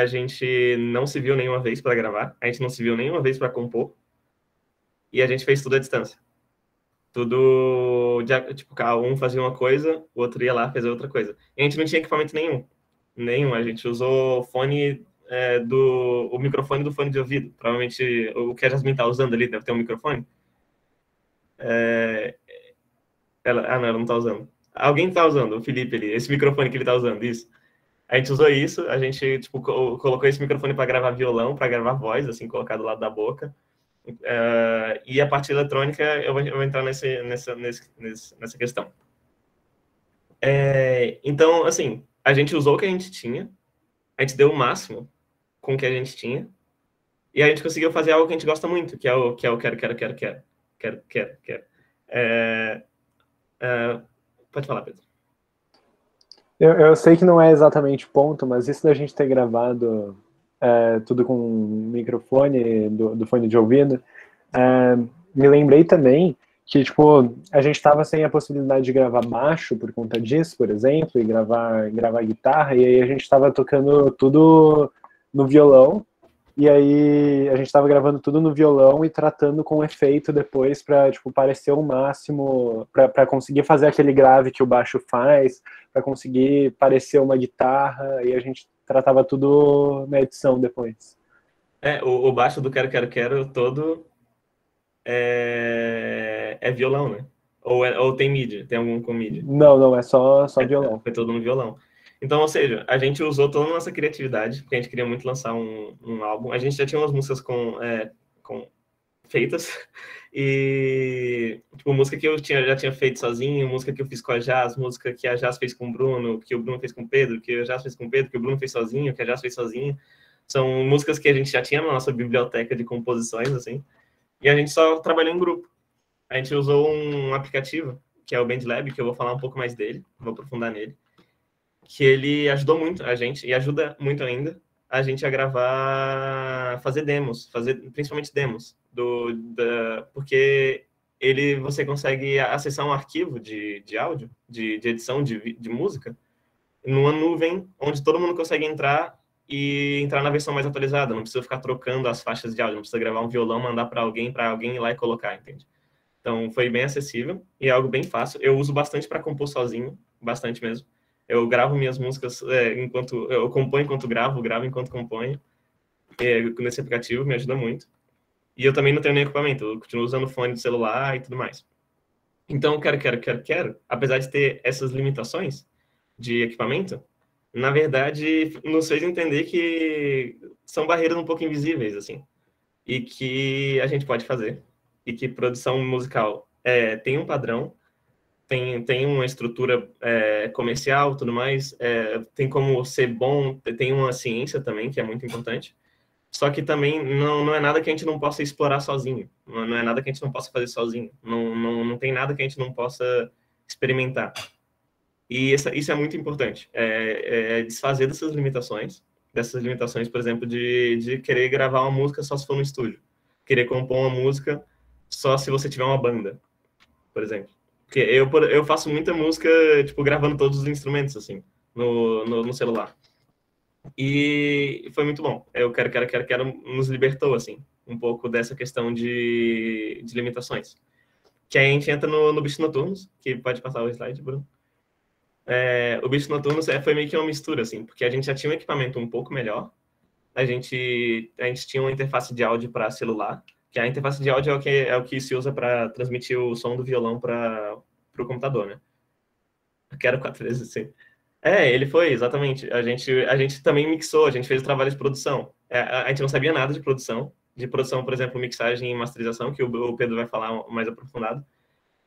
gente não se viu nenhuma vez para gravar, a gente não se viu nenhuma vez para compor, e a gente fez tudo à distância. Tudo, tipo, um fazia uma coisa, o outro ia lá fazer outra coisa. E a gente não tinha equipamento nenhum. A gente usou fone o microfone do fone de ouvido. Provavelmente o que a Jasmine tá usando ali deve ter um microfone. Ela não tá usando. Alguém tá usando, o Felipe ali, esse microfone que ele tá usando, isso. A gente usou isso, a gente tipo, colocou esse microfone para gravar violão, para gravar voz, assim, colocar do lado da boca. E a parte eletrônica, eu vou entrar nessa questão. Então, assim, a gente usou o que a gente tinha, a gente deu o máximo com o que a gente tinha, e a gente conseguiu fazer algo que a gente gosta muito, que é o quero. Pode falar, Pedro. Eu sei que não é exatamente ponto, mas isso da gente ter gravado tudo com microfone do fone de ouvido, me lembrei também que, tipo, a gente tava sem a possibilidade de gravar baixo por conta disso, por exemplo, e gravar guitarra, e aí a gente tava tocando tudo no violão, e aí a gente tava gravando tudo no violão e tratando com efeito depois pra, tipo, parecer o máximo, pra conseguir fazer aquele grave que o baixo faz, pra conseguir parecer uma guitarra, e a gente tratava tudo na edição depois. O baixo do Quero Quero Quero todo é violão, né? Ou tem MIDI, tem algum com MIDI? Não, é só violão. Foi todo no violão. Então, ou seja, a gente usou toda a nossa criatividade, porque a gente queria muito lançar um álbum. A gente já tinha umas músicas com feitas, e tipo, música que eu já tinha feito sozinho, música que eu fiz com a Jazz, música que a Jazz fez com o Bruno, que o Bruno fez com o Pedro, que a Jazz fez com o Pedro, que o Bruno fez sozinho, que a Jazz fez sozinho. São músicas que a gente já tinha na nossa biblioteca de composições, assim, e a gente só trabalhou em grupo. A gente usou um aplicativo, que é o BandLab, que eu vou falar um pouco mais dele, vou aprofundar nele, que ele ajudou muito a gente, e ajuda muito ainda, a gente a gravar, fazer demos, principalmente demos, porque você consegue acessar um arquivo de áudio, de edição de música, numa nuvem onde todo mundo consegue entrar e entrar na versão mais atualizada, não precisa ficar trocando as faixas de áudio, não precisa gravar um violão, mandar para alguém ir lá e colocar, entende? Então, foi bem acessível e é algo bem fácil. Eu uso bastante para compor sozinho, bastante mesmo. Eu gravo minhas músicas eu componho enquanto gravo enquanto componho. Nesse aplicativo me ajuda muito. E eu também não tenho nem equipamento, eu continuo usando fone de celular e tudo mais. Então, quero, apesar de ter essas limitações de equipamento, na verdade, nos fez entender que são barreiras um pouco invisíveis, assim, e que a gente pode fazer, e que produção musical tem um padrão, tem uma estrutura comercial, tudo mais, tem como ser bom, tem uma ciência também, que é muito importante, só que também não é nada que a gente não possa explorar sozinho, não é nada que a gente não possa fazer sozinho, não tem nada que a gente não possa experimentar. E isso é muito importante, desfazer dessas limitações, por exemplo, de querer gravar uma música só se for no estúdio, querer compor uma música só se você tiver uma banda, por exemplo. Porque eu faço muita música, tipo, gravando todos os instrumentos, assim, no celular. E foi muito bom. Eu quero nos libertou, assim, um pouco dessa questão de limitações. Que aí a gente entra no Bichos Noturnos, que pode passar o slide, Bruno. O Bichos Noturnos foi meio que uma mistura, assim, porque a gente já tinha um equipamento um pouco melhor, a gente tinha uma interface de áudio para celular, que a interface de áudio é o que se usa para transmitir o som do violão para o computador, né? Quero 4 vezes, sim. Ele foi, exatamente. A gente também mixou, a gente fez o trabalho de produção. A gente não sabia nada de produção, por exemplo, mixagem e masterização, que o Pedro vai falar mais aprofundado.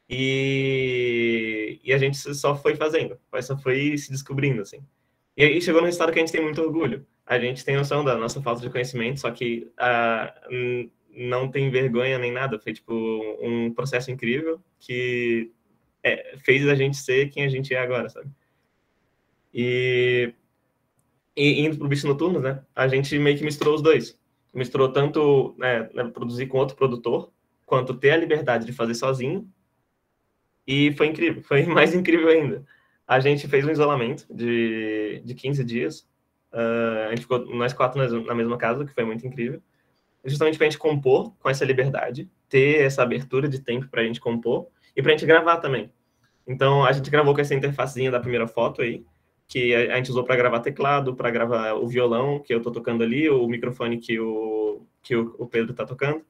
E a gente só foi fazendo, só foi se descobrindo, assim. E aí chegou no resultado que a gente tem muito orgulho. A gente tem noção da nossa falta de conhecimento, só que não tem vergonha nem nada. Foi, tipo, um processo incrível que fez a gente ser quem a gente é agora, sabe? E indo pro Bichos Noturnos, né? A gente meio que misturou os dois. Misturou tanto produzir com outro produtor, quanto ter a liberdade de fazer sozinho. E foi incrível, foi mais incrível ainda. A gente fez um isolamento de 15 dias. A gente ficou nós 4 na mesma casa, que foi muito incrível. Justamente para a gente compor com essa liberdade, ter essa abertura de tempo para a gente compor e para a gente gravar também. Então, a gente gravou com essa interfacezinha da primeira foto aí, que a gente usou para gravar teclado, para gravar o violão que eu tô tocando ali, o microfone que o Pedro tá tocando.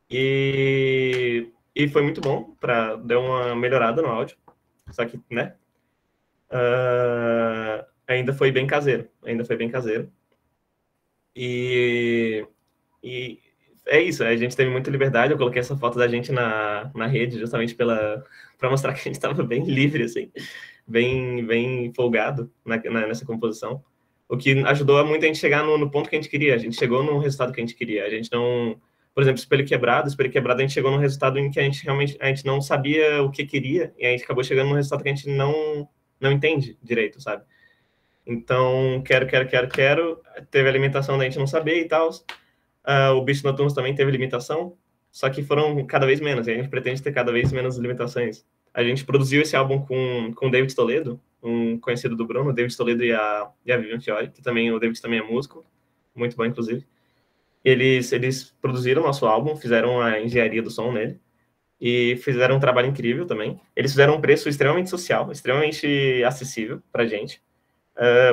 E foi muito bom, deu uma melhorada no áudio. Só que, né? Ainda foi bem caseiro. E é isso, a gente teve muita liberdade. Eu coloquei essa foto da gente na rede justamente para mostrar que a gente estava bem livre, assim, bem folgado nessa composição. O que ajudou muito a gente chegar no ponto que a gente queria. A gente chegou no resultado que a gente queria. A gente não... Por exemplo, Espelho Quebrado, a gente chegou num resultado em que a gente não sabia o que queria, e a gente acabou chegando num resultado que a gente não entende direito, sabe? Então, quero, teve a limitação da gente não saber e tal. O Bichos Noturnos também teve limitação, só que foram cada vez menos, e a gente pretende ter cada vez menos limitações. A gente produziu esse álbum com o David Toledo, um conhecido do Bruno, o David Toledo e a Vivian Fiore, que também, o David também é músico, muito bom, inclusive. Eles produziram o nosso álbum, fizeram a engenharia do som nele, e fizeram um trabalho incrível também. Eles fizeram um preço extremamente social, extremamente acessível pra gente.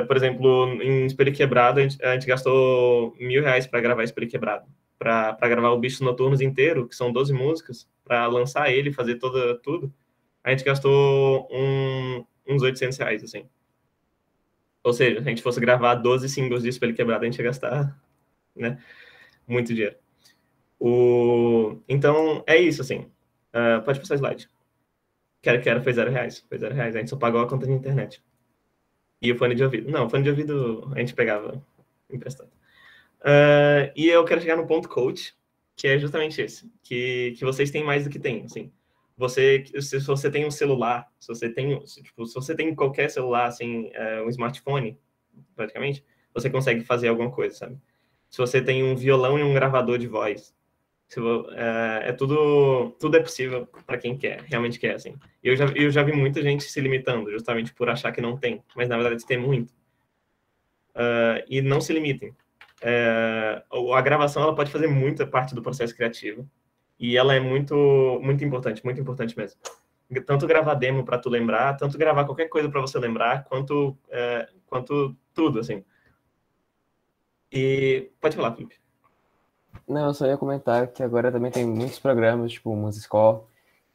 Por exemplo, em Espelho Quebrado, a gente gastou R$1.000 para gravar Espelho Quebrado. Para gravar o Bichos Noturnos inteiro, que são 12 músicas, para lançar ele, fazer tudo, a gente gastou uns R$800, assim. Ou seja, se a gente fosse gravar 12 singles de Espelho Quebrado, a gente ia gastar, né, muito dinheiro. Então, é isso, assim. Pode passar o slide. Quero, foi R$0. Foi R$0. A gente só pagou a conta de internet. E o fone de ouvido. Não, o fone de ouvido a gente pegava emprestado. E eu quero chegar no ponto coach, que é justamente esse. Que vocês têm mais do que tem, assim. Se você tem um celular, se você tem qualquer celular, assim, um smartphone, praticamente, você consegue fazer alguma coisa, sabe? Se você tem um violão e um gravador de voz, tudo é possível para quem quer, realmente quer, assim. Eu já vi muita gente se limitando, justamente por achar que não tem, mas na verdade tem muito. E não se limitem. A gravação, ela pode fazer muita parte do processo criativo, e ela é muito importante mesmo. Tanto gravar demo para tu lembrar, tanto gravar qualquer coisa para você lembrar, quanto tudo, assim. E pode falar, Felipe. Não, eu só ia comentar que agora também tem muitos programas, tipo o Musicall,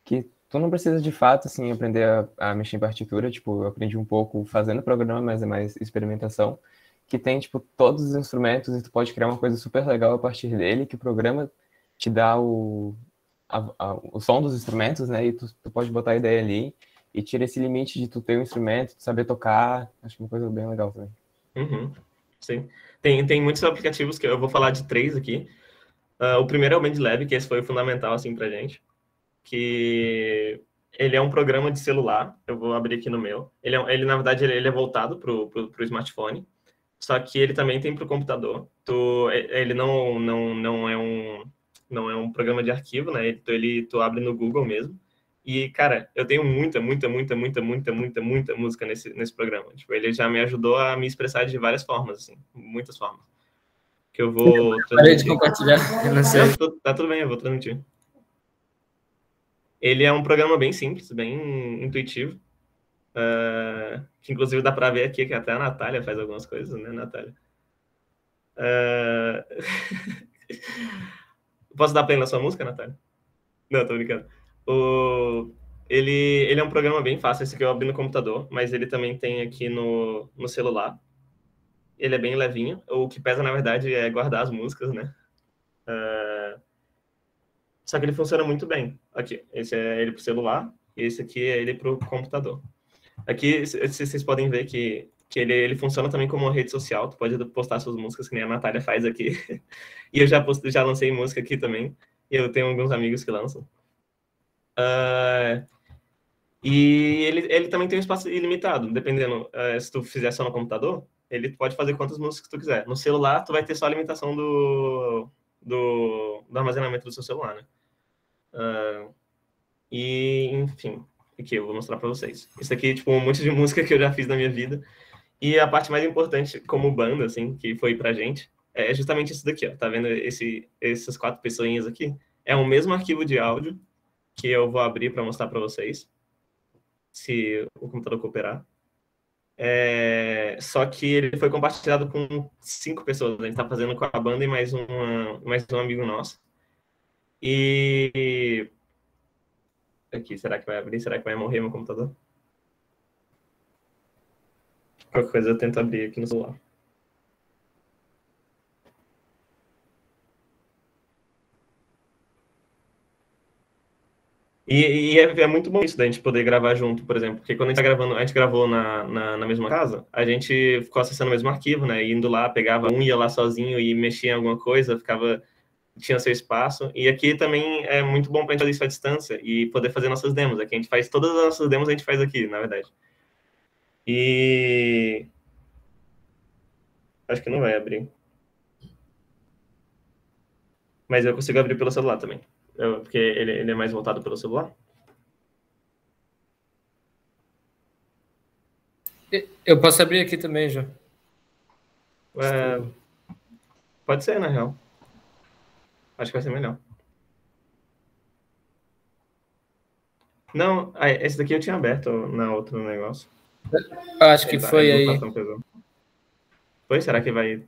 que tu não precisa de fato, assim, aprender a mexer em partitura. Tipo, eu aprendi um pouco fazendo programa, mas é mais experimentação, que tem, tipo, todos os instrumentos e tu pode criar uma coisa super legal a partir dele, que o programa te dá o som dos instrumentos, né, e tu pode botar a ideia ali e tira esse limite de tu ter um instrumento, tu saber tocar. Acho que é uma coisa bem legal também. Sim. Tem muitos aplicativos, que eu vou falar de 3 aqui. O primeiro é o BandLab, que esse foi fundamental, assim, pra gente. Que ele é um programa de celular. Eu vou abrir aqui no meu. Ele na verdade, ele é voltado pro smartphone. Só que ele também tem pro computador. Ele não é um programa de arquivo, né? Tu abre no Google mesmo. E, cara, eu tenho muita música nesse programa. Tipo, ele já me ajudou a me expressar de várias formas, assim. Muitas formas. Que eu vou transmitir. Parei de compartilhar, não sei. Tá tudo bem, eu vou transmitir. Ele é um programa bem simples, bem intuitivo. Que inclusive dá para ver aqui que até a Natália faz algumas coisas, né, Natália? Posso dar play na sua música, Natália? Não, tô brincando. Ele é um programa bem fácil. Esse aqui eu abri no computador, mas ele também tem aqui no celular. Ele é bem levinho. O que pesa, na verdade, é guardar as músicas, né? Só que ele funciona muito bem. Aqui, esse é ele pro celular, e esse aqui é ele pro computador. Aqui, vocês podem ver que ele funciona também como uma rede social. Tu pode postar suas músicas, que nem a Natália faz aqui. E eu já lancei música aqui também. E eu tenho alguns amigos que lançam. E ele também tem um espaço ilimitado, dependendo. Se tu fizer só no computador, ele pode fazer quantas músicas tu quiser. No celular, tu vai ter só a limitação do armazenamento do seu celular, né? E, enfim, aqui eu vou mostrar para vocês. Isso aqui, tipo, um monte de música que eu já fiz na minha vida. E a parte mais importante como banda, assim, que foi pra gente, é justamente isso daqui, ó. Tá vendo essas 4 pessoinhas aqui? É o mesmo arquivo de áudio que eu vou abrir para mostrar para vocês, se o computador cooperar. Só que ele foi compartilhado com 5 pessoas. A gente tá fazendo com a banda e mais um amigo nosso. E... Aqui, será que vai abrir? Será que vai morrer meu computador? Qualquer coisa eu tento abrir aqui no celular. E é muito bom isso da gente poder gravar junto, por exemplo, porque quando a gente tá gravando, a gente gravou na mesma casa, a gente ficou acessando o mesmo arquivo, né? Indo lá, pegava ia lá sozinho e mexia em alguma coisa, tinha seu espaço. E aqui também é muito bom pra gente fazer isso à distância e poder fazer nossas demos. Aqui a gente faz todas as nossas demos, a gente faz aqui, na verdade. E acho que não vai abrir. Mas eu consigo abrir pelo celular também. Porque ele é mais voltado pelo celular? Eu posso abrir aqui também, João. Pode ser, na real. Acho que vai ser melhor. Não, esse daqui eu tinha aberto na outro negócio. Acho que foi Ele aí. não tá tão pesado. Foi? Será que vai...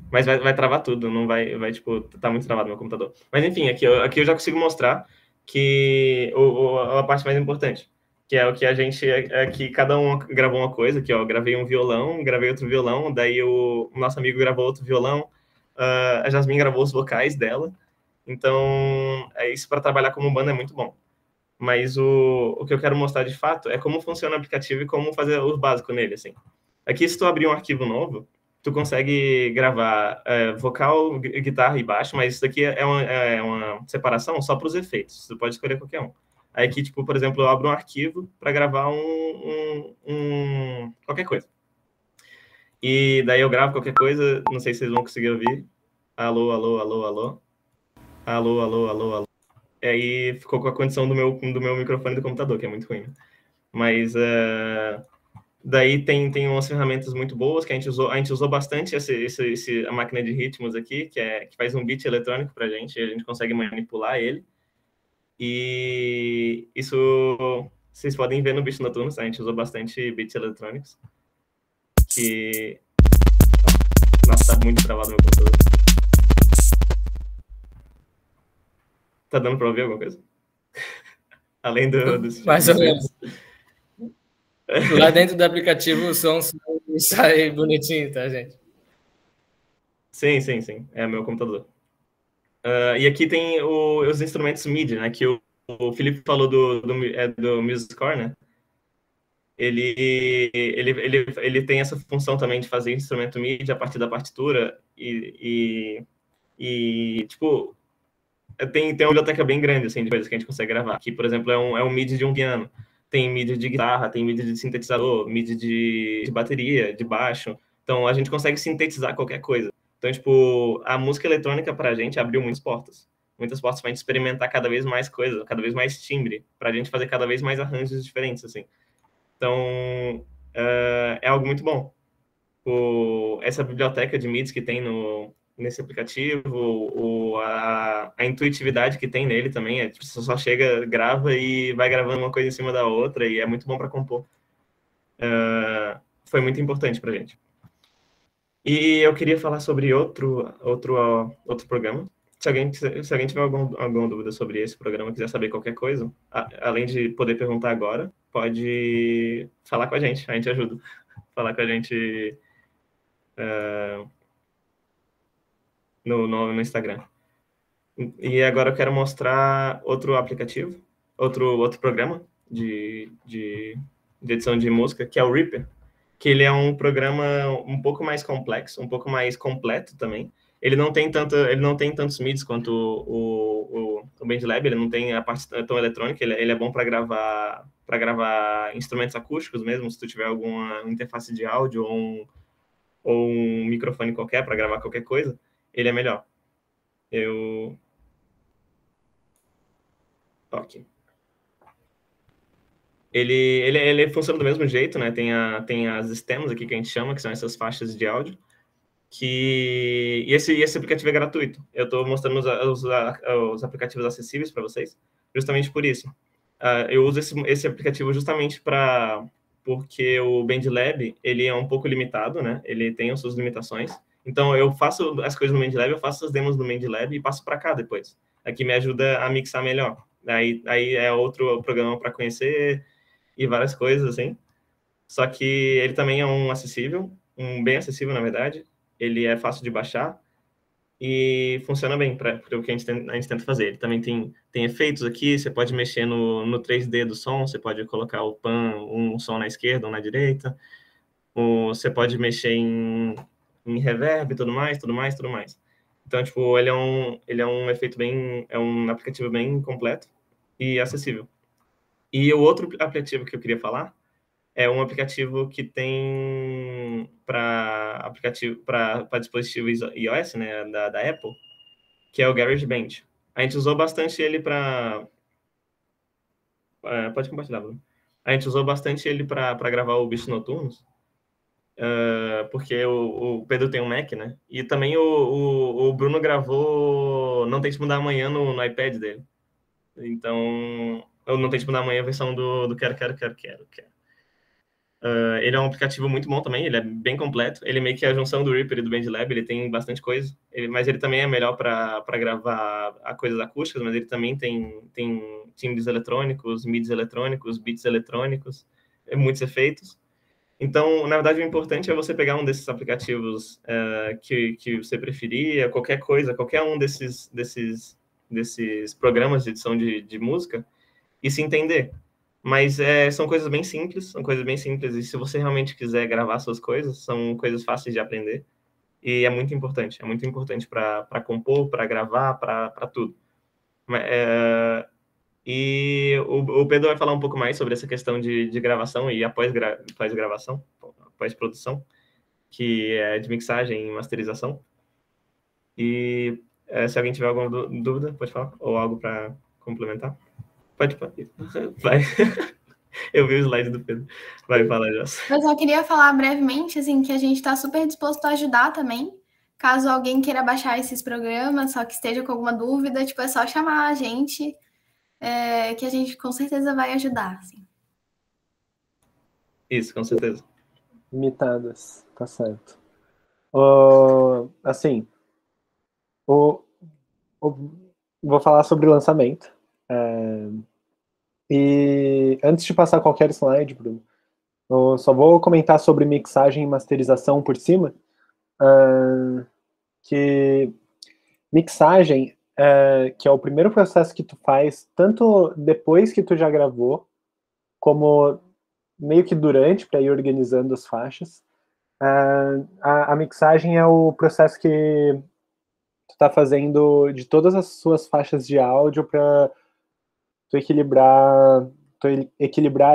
Mas vai travar tudo, não vai, tipo, tá muito travado no meu computador. Mas enfim, aqui eu já consigo mostrar que a parte mais importante, que é o que a gente, que cada um gravou uma coisa, aqui, ó, eu gravei um violão, gravei outro violão, daí o nosso amigo gravou outro violão, a Jasmine gravou os vocais dela, então, isso para trabalhar como banda é muito bom. Mas o que eu quero mostrar de fato é como funciona o aplicativo e como fazer o básico nele, assim. Aqui, se tu abrir um arquivo novo, tu consegue gravar vocal, guitarra e baixo, mas isso daqui é uma separação só para os efeitos. Tu pode escolher qualquer um. Aí aqui, tipo, por exemplo, eu abro um arquivo para gravar qualquer coisa. E daí eu gravo qualquer coisa, não sei se vocês vão conseguir ouvir. Alô, alô, alô, alô. Alô, alô, alô, alô. E aí ficou com a condição do meu microfone do computador, que é muito ruim. Mas daí tem umas ferramentas muito boas que a gente usou bastante a máquina de ritmos aqui, que faz um beat eletrônico pra gente, e a gente consegue manipular ele. E isso vocês podem ver no Beat Noturno, a gente usou bastante beats eletrônicos. Nossa, tá muito travado meu computador. Tá dando pra ouvir alguma coisa? Além dos... Mais ou menos. Lá dentro do aplicativo o som sai bonitinho, tá, gente? Sim. É meu computador. E aqui tem os instrumentos MIDI, né? Que o Felipe falou do MuseScore, né? Ele tem essa função também de fazer instrumento MIDI a partir da partitura e tipo, tem uma biblioteca bem grande, assim, de coisas que a gente consegue gravar. Aqui, por exemplo, é um MIDI de um piano. Tem MIDI de guitarra, tem MIDI de sintetizador, MIDI de bateria, de baixo. Então, a gente consegue sintetizar qualquer coisa. Então, tipo, a música eletrônica pra gente abriu muitas portas. Muitas portas pra gente experimentar cada vez mais coisas, cada vez mais timbre, pra gente fazer cada vez mais arranjos diferentes, assim. Então, é algo muito bom. Essa biblioteca de MIDIs que tem nesse aplicativo, a intuitividade que tem nele também, tipo, você só chega, grava e vai gravando uma coisa em cima da outra, e é muito bom para compor. Foi muito importante para a gente. E eu queria falar sobre outro programa. Se alguém tiver alguma dúvida sobre esse programa, quiser saber qualquer coisa, além de poder perguntar agora, pode falar com a gente ajuda. Falar com a gente no Instagram. E agora eu quero mostrar outro aplicativo, outro programa de edição de música, que é o Reaper, que ele é um programa um pouco mais complexo, um pouco mais completo também. Ele não tem tantos MIDIs quanto o BandLab, ele não tem a parte tão eletrônica, ele é bom para gravar instrumentos acústicos mesmo, se tu tiver alguma interface de áudio ou um microfone qualquer para gravar qualquer coisa, ele é melhor. Ok. Ele funciona do mesmo jeito, né? Tem as stems aqui que a gente chama, que são essas faixas de áudio. E esse aplicativo é gratuito. Eu estou mostrando os aplicativos acessíveis para vocês, justamente por isso. Eu uso esse aplicativo justamente porque o BandLab, ele é um pouco limitado, né? Ele tem as suas limitações. Então, eu faço as coisas no BandLab, eu faço as demos no BandLab e passo para cá depois. Aqui me ajuda a mixar melhor. Aí é outro programa para conhecer e várias coisas, assim. Só que ele também é bem acessível, na verdade. Ele é fácil de baixar e funciona bem para o que a gente tenta fazer. Ele também tem efeitos aqui, você pode mexer no 3D do som, você pode colocar um som na esquerda ou na direita, você pode mexer em reverb e tudo mais. Então, tipo, ele é um aplicativo bem completo e acessível. E o outro aplicativo que eu queria falar é um aplicativo que tem para dispositivos iOS, né, da Apple, que é o GarageBand. A gente usou bastante ele para... pode compartilhar, Bruno. A gente usou bastante ele para gravar o Bichos Noturnos, porque o Pedro tem um Mac, né? E também o Bruno gravou Não Tente Mudar Amanhã no iPad dele. Então, eu Não Tente Mudar Amanhã a versão do Quero. Ele é um aplicativo muito bom também, ele é bem completo. Ele meio que é a junção do Reaper e do BandLab, ele tem bastante coisa. Mas ele também é melhor para gravar coisas acústicas, mas ele também tem timbres eletrônicos, mids eletrônicos, beats eletrônicos, muitos efeitos. Então, na verdade, o importante é você pegar um desses aplicativos que você preferir, qualquer coisa, qualquer um desses programas de edição de música, e se entender. Mas são coisas bem simples, e se você realmente quiser gravar suas coisas, são coisas fáceis de aprender, e é muito importante para compor, para gravar, para tudo. E o Pedro vai falar um pouco mais sobre essa questão de gravação e pós-gravação, pós-produção, que é de mixagem e masterização. E se alguém tiver alguma dúvida, pode falar, ou algo para complementar. Pode. Vai. Eu vi o slide do Pedro. Vai falar, Joss. Eu só queria falar brevemente, assim, que a gente está super disposto a ajudar também. Caso alguém queira baixar esses programas, só que esteja com alguma dúvida, tipo, é só chamar a gente, que a gente com certeza vai ajudar, assim. Isso, com certeza. Limitadas, tá certo. Assim, vou falar sobre lançamento. E antes de passar qualquer slide, Bruno, eu só vou comentar sobre mixagem e masterização por cima. Que mixagem, que é o primeiro processo que tu faz, tanto depois que tu já gravou, como meio que durante, para ir organizando as faixas. A mixagem é o processo que tu tá fazendo de todas as suas faixas de áudio para tu equilibrar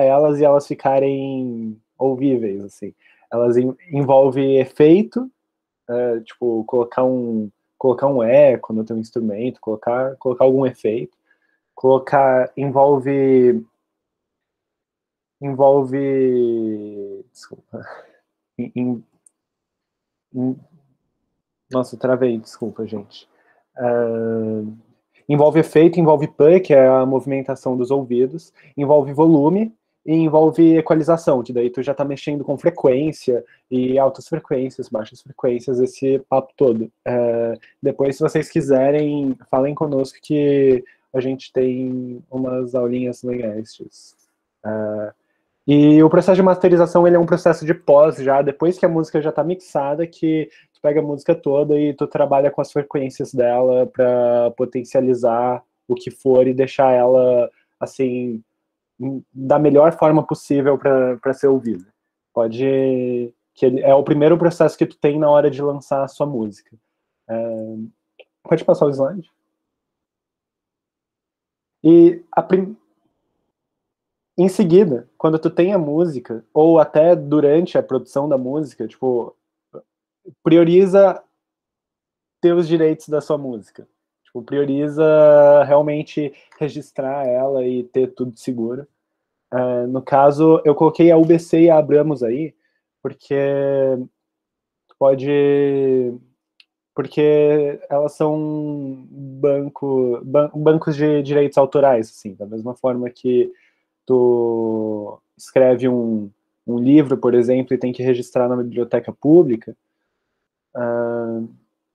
elas e elas ficarem ouvíveis, assim. Elas envolvem efeito, tipo, colocar um eco no teu instrumento, colocar algum efeito, envolve desculpa, nossa, travei, desculpa, gente. Envolve efeito, envolve pan, que é a movimentação dos ouvidos, envolve volume e envolve equalização, que daí tu já tá mexendo com frequência e altas frequências, baixas frequências, esse papo todo. Depois, se vocês quiserem, falem conosco que a gente tem umas aulinhas legais disso. E o processo de masterização, ele é um processo de pós já, depois que a música já tá mixada, que tu pega a música toda e tu trabalha com as frequências dela para potencializar o que for e deixar ela, assim, da melhor forma possível para ser ouvida. É o primeiro processo que tu tem na hora de lançar a sua música. Pode passar o slide? E em seguida, quando tu tem a música, ou até durante a produção da música, tipo, prioriza ter os direitos da sua música. Tipo, prioriza realmente registrar ela e ter tudo seguro. No caso, eu coloquei a UBC e a Abramos aí, porque elas são bancos de direitos autorais, assim, da mesma forma que tu escreve um livro, por exemplo, e tem que registrar na biblioteca pública, é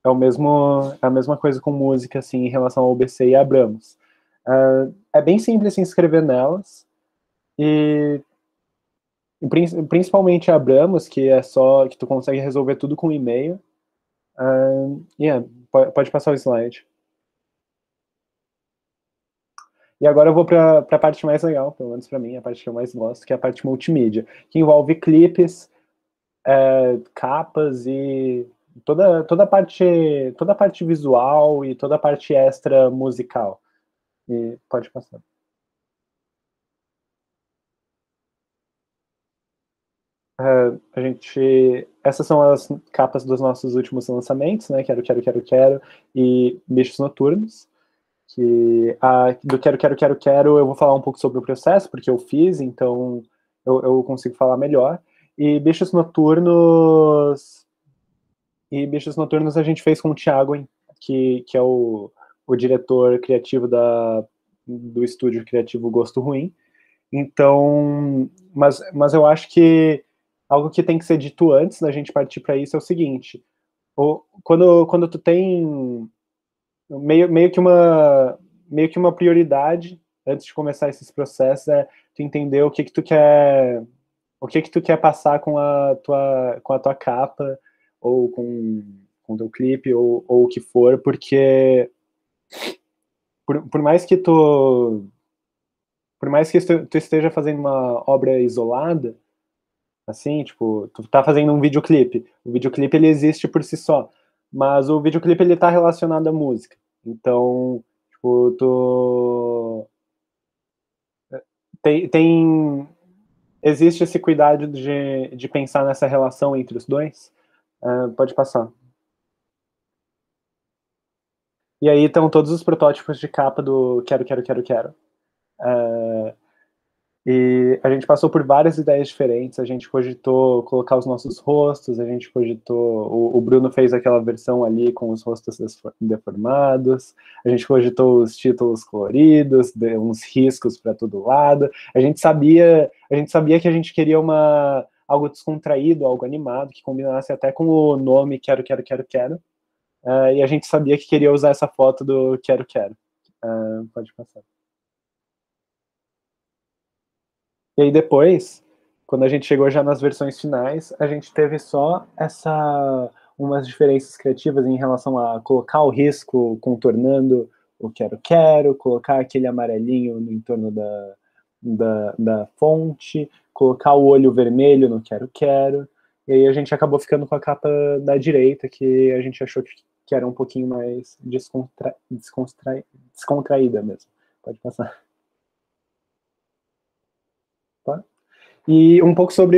a mesma coisa com música, assim, em relação ao UBC e Abramos. É bem simples se inscrever nelas, e principalmente a Abramos, que que tu consegue resolver tudo com e-mail. Pode passar o slide. E agora eu vou para a parte mais legal, pelo menos para mim, a parte que eu mais gosto, que é a parte multimídia, que envolve clipes, capas e toda a parte visual e toda a parte extra musical. E pode passar. Essas são as capas dos nossos últimos lançamentos, né? Quero e Bichos Noturnos, Do quero, eu vou falar um pouco sobre o processo, porque eu fiz, então eu consigo falar melhor. E Bichos Noturnos a gente fez com o Thiago, que é o diretor criativo do estúdio criativo Gosto Ruim. Então, mas eu acho que algo que tem que ser dito antes da gente partir para isso é o seguinte: quando tu tem meio que uma prioridade antes de começar esses processos é tu entender o que tu quer passar com a tua capa ou com o teu clipe ou o que for, porque por mais que tu esteja fazendo uma obra isolada, assim, tipo, tu tá fazendo um videoclipe. O videoclipe, ele existe por si só, mas o videoclipe, ele tá relacionado à música. Então, tipo, existe esse cuidado de pensar nessa relação entre os dois. Pode passar. E aí estão todos os protótipos de capa do Quero. E a gente passou por várias ideias diferentes, a gente cogitou colocar os nossos rostos, a gente cogitou, o Bruno fez aquela versão ali com os rostos deformados, a gente cogitou os títulos coloridos, uns riscos para todo lado, a gente sabia que a gente queria algo descontraído, algo animado, que combinasse até com o nome Quero. E a gente sabia que queria usar essa foto do Quero. Pode passar. E aí depois, quando a gente chegou já nas versões finais, a gente teve só umas diferenças criativas em relação a colocar o risco contornando o Quero, colocar aquele amarelinho no entorno da fonte, colocar o olho vermelho no Quero. E aí a gente acabou ficando com a capa da direita, que a gente achou que era um pouquinho mais descontraída mesmo. Pode passar. Tá? E um pouco sobre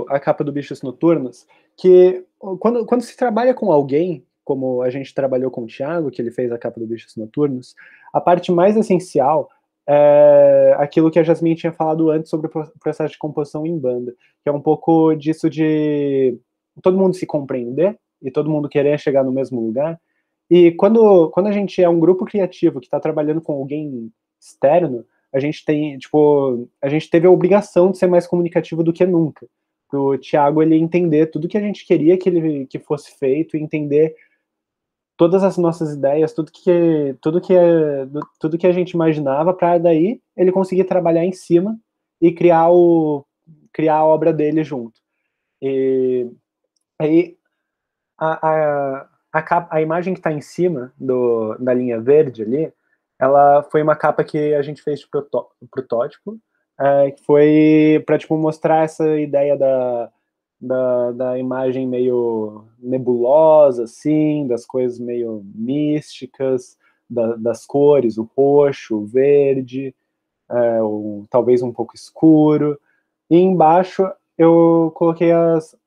a capa do Bichos Noturnos, que quando se trabalha com alguém, como a gente trabalhou com o Thiago, que ele fez a capa do Bichos Noturnos, a parte mais essencial é aquilo que a Jasmine tinha falado antes sobre o processo de composição em banda, que é um pouco disso de todo mundo se compreender e todo mundo querer chegar no mesmo lugar. E quando a gente é um grupo criativo que está trabalhando com alguém externo, a gente teve a obrigação de ser mais comunicativo do que nunca. Pro Thiago, ele entender tudo que a gente queria que fosse feito, entender todas as nossas ideias, tudo que a gente imaginava, para daí ele conseguir trabalhar em cima e criar a obra dele junto. E aí a imagem que está em cima da linha verde ali, ela foi uma capa que a gente fez de protótipo, que foi para tipo, mostrar essa ideia da imagem meio nebulosa, assim, das coisas meio místicas, das cores, o roxo, o verde, talvez um pouco escuro. E embaixo eu coloquei as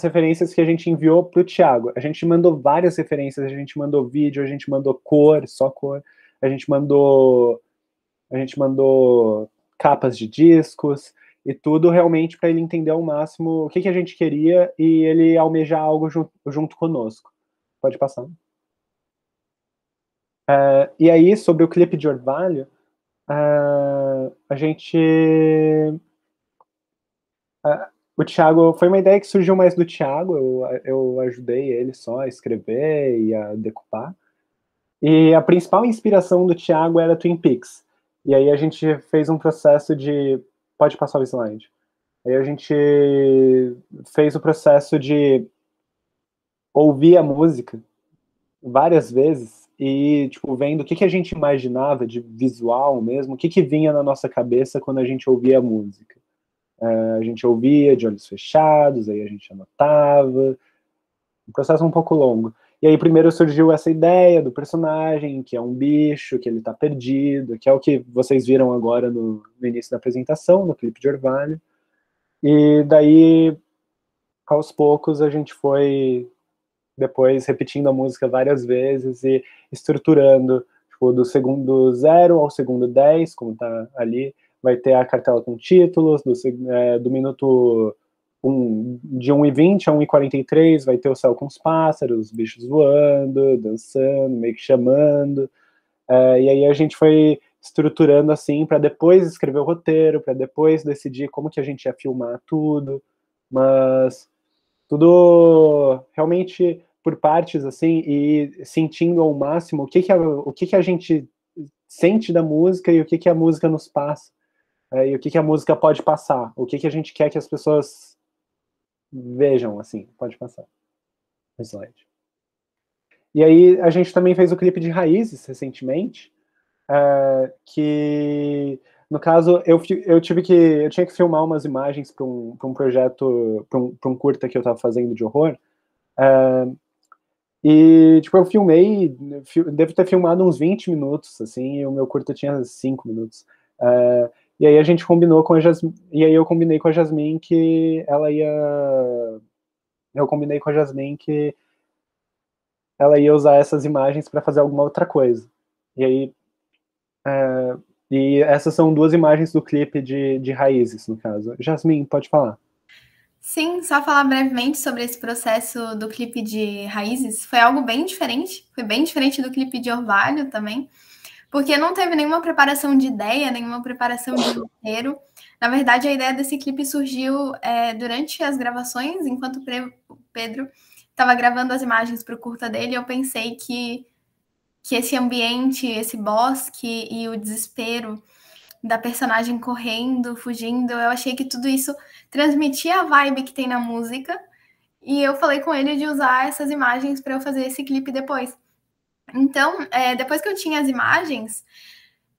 referências que a gente enviou para o Thiago. A gente mandou várias referências, a gente mandou vídeo, a gente mandou cor, só cor, a gente mandou capas de discos e tudo realmente para ele entender ao máximo o que a gente queria e ele almejar algo junto conosco. Pode passar. E aí, sobre o clipe de Orvalho, a gente... o Thiago, foi uma ideia que surgiu mais do Thiago, eu ajudei ele só a escrever e a decupar. E a principal inspiração do Thiago era Twin Peaks. E aí a gente fez um processo de... Pode passar o slide. Aí a gente fez o processo de ouvir a música várias vezes e, tipo, vendo o que a gente imaginava de visual mesmo, o que vinha na nossa cabeça quando a gente ouvia a música. A gente ouvia de olhos fechados, aí a gente anotava. Um processo um pouco longo. E aí primeiro surgiu essa ideia do personagem, que é um bicho, que ele tá perdido, que é o que vocês viram agora no início da apresentação, no clipe de Orvalho. E daí, aos poucos, a gente foi depois repetindo a música várias vezes e estruturando. tipo, do segundo 0 ao segundo 10, como tá ali, vai ter a cartela com títulos, do minuto de 1h20 a 1h43 vai ter o céu com os pássaros, os bichos voando, dançando, meio que chamando. E aí a gente foi estruturando assim para depois escrever o roteiro, para depois decidir como que a gente ia filmar tudo, mas tudo realmente por partes assim e sentindo ao máximo o que a gente sente da música e o que a música nos passa, e o que a música pode passar, o que a gente quer que as pessoas vejam, assim. Pode passar o slide. E aí a gente também fez o clipe de Raízes recentemente, que no caso eu tinha que filmar umas imagens para um projeto, para um curta que eu estava fazendo de horror, e tipo eu filmei, devo ter filmado uns 20 minutos assim, e o meu curta tinha 5 minutos. E aí a gente combinou com a Jasmine, e aí eu combinei com a Jasmine que ela ia usar essas imagens para fazer alguma outra coisa. E aí e essas são 2 imagens do clipe de Raízes, no caso. Jasmine, pode falar. Sim, só falar brevemente sobre esse processo do clipe de Raízes. Foi algo bem diferente. Foi bem diferente do clipe de Orvalho também. Porque não teve nenhuma preparação de ideia, nenhuma preparação de roteiro. Na verdade, a ideia desse clipe surgiu durante as gravações, enquanto o Pedro estava gravando as imagens para o curta dele. Eu pensei que esse ambiente, esse bosque e o desespero da personagem correndo, fugindo, eu achei que tudo isso transmitia a vibe que tem na música. E eu falei com ele de usar essas imagens para eu fazer esse clipe depois. Então, depois que eu tinha as imagens,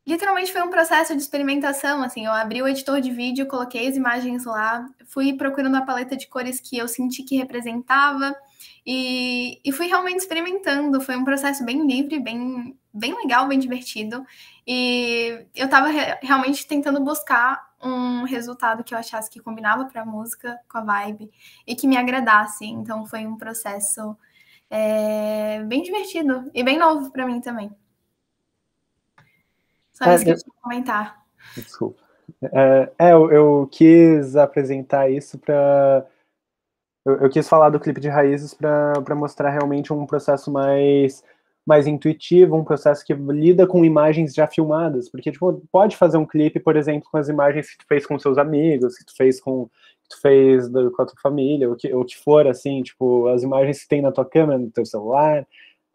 literalmente foi um processo de experimentação, assim, eu abri o editor de vídeo, coloquei as imagens lá, fui procurando a paleta de cores que eu senti que representava, e fui realmente experimentando. Foi um processo bem livre, bem legal, bem divertido, e eu tava realmente tentando buscar um resultado que eu achasse que combinava para a música, com a vibe, e que me agradasse. Então foi um processo bem divertido e bem novo para mim também. Só isso que eu tinha que comentar. Desculpa. Eu quis apresentar isso para... Eu quis falar do clipe de Raízes para mostrar realmente um processo mais intuitivo, um processo que lida com imagens já filmadas, porque tipo, pode fazer um clipe, por exemplo, com as imagens que tu fez com seus amigos, que tu fez com a tua família, ou que for, assim, tipo, as imagens que tem na tua câmera, no teu celular,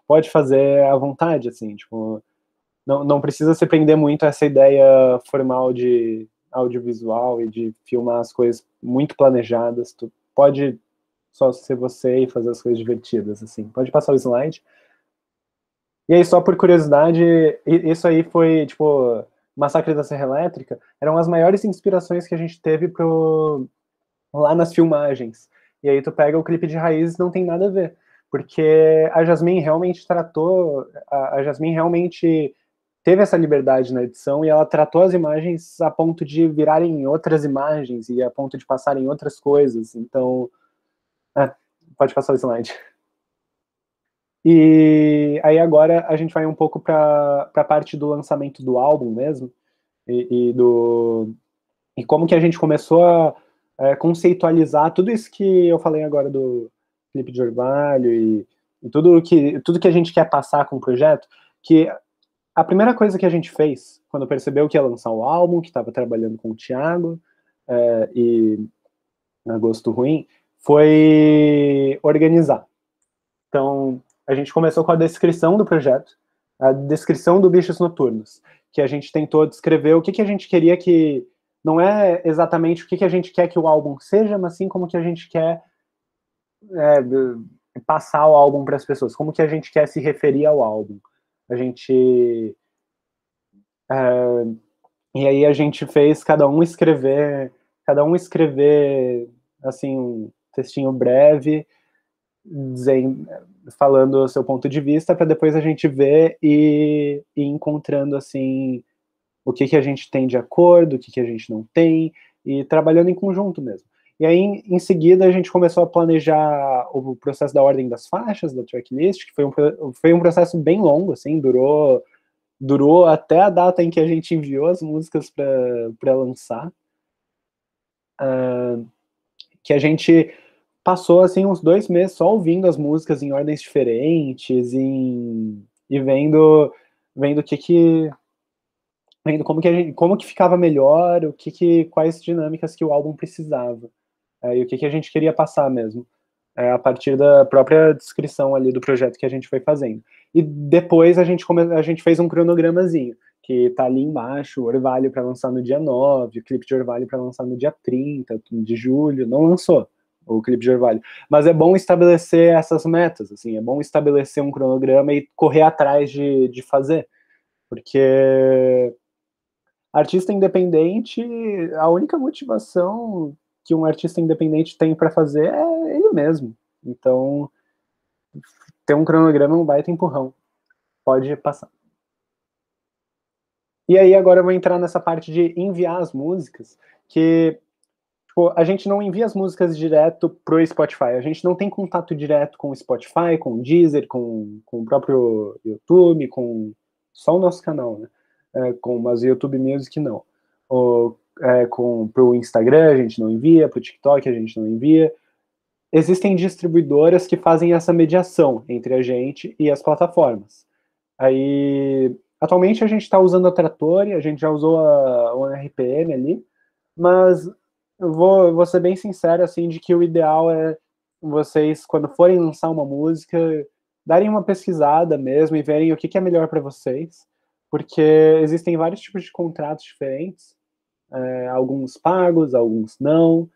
pode fazer à vontade, assim, tipo, não precisa se prender muito a essa ideia formal de audiovisual e de filmar as coisas muito planejadas. Tu pode só ser você e fazer as coisas divertidas, assim. Pode passar o slide. E aí, só por curiosidade, isso aí foi, tipo, Massacre da Serra Elétrica, eram as maiores inspirações que a gente teve lá nas filmagens. E aí tu pega o clipe de Raízes, não tem nada a ver. Porque a Jasmine realmente a Jasmine realmente teve essa liberdade na edição e ela tratou as imagens a ponto de virarem outras imagens e a ponto de passarem outras coisas. Então, pode passar o slide. E aí agora a gente vai um pouco para a parte do lançamento do álbum mesmo, e como que a gente começou a conceitualizar tudo isso que eu falei agora do clipe de Orvalho e tudo que a gente quer passar com o projeto, que a primeira coisa que a gente fez, quando percebeu que ia lançar o álbum, que estava trabalhando com o Thiago, e na Gosto Ruim, foi organizar. Então, a gente começou com a descrição do projeto, a descrição do Bichos Noturnos, que a gente tentou descrever o que a gente queria que... Não é exatamente o que a gente quer que o álbum seja, mas sim como que a gente quer passar o álbum para as pessoas, como que a gente quer se referir ao álbum. E aí a gente fez cada um escrever assim, um textinho breve, falando o seu ponto de vista, para depois a gente ver e encontrando assim o que a gente tem de acordo, o que a gente não tem, e trabalhando em conjunto mesmo. E aí, em seguida, a gente começou a planejar o processo da ordem das faixas, da tracklist, que foi um processo bem longo, assim, durou durou até a data em que a gente enviou as músicas para lançar, que a gente passou assim uns 2 meses só ouvindo as músicas em ordens diferentes e vendo vendo como que ficava melhor, quais dinâmicas que o álbum precisava, e o que a gente queria passar mesmo, a partir da própria descrição ali do projeto que a gente foi fazendo. E depois a gente fez um cronogramazinho, que tá ali embaixo, Orvalho para lançar no dia 9, o clipe de Orvalho para lançar no dia 30 de julho, não lançou o clipe de Orvalho. Mas é bom estabelecer essas metas, assim, é bom estabelecer um cronograma e correr atrás de fazer, porque artista independente, a única motivação que um artista independente tem para fazer é ele mesmo. Então, ter um cronograma é um baita empurrão. Pode passar. E aí agora eu vou entrar nessa parte de enviar as músicas, que tipo, a gente não envia as músicas direto pro Spotify, a gente não tem contato direto com o Spotify, com o Deezer, com o próprio YouTube, com só o nosso canal, né? Mas o YouTube Music não. Pro Instagram a gente não envia, pro TikTok a gente não envia. Existem distribuidoras que fazem essa mediação entre a gente e as plataformas. Aí, atualmente a gente está usando a Trattori, a gente já usou a OneRPM ali, mas eu vou ser bem sincero, assim, de que o ideal é vocês, quando forem lançar uma música, darem uma pesquisada mesmo e verem o que é melhor para vocês, porque existem vários tipos de contratos diferentes, alguns pagos, alguns não,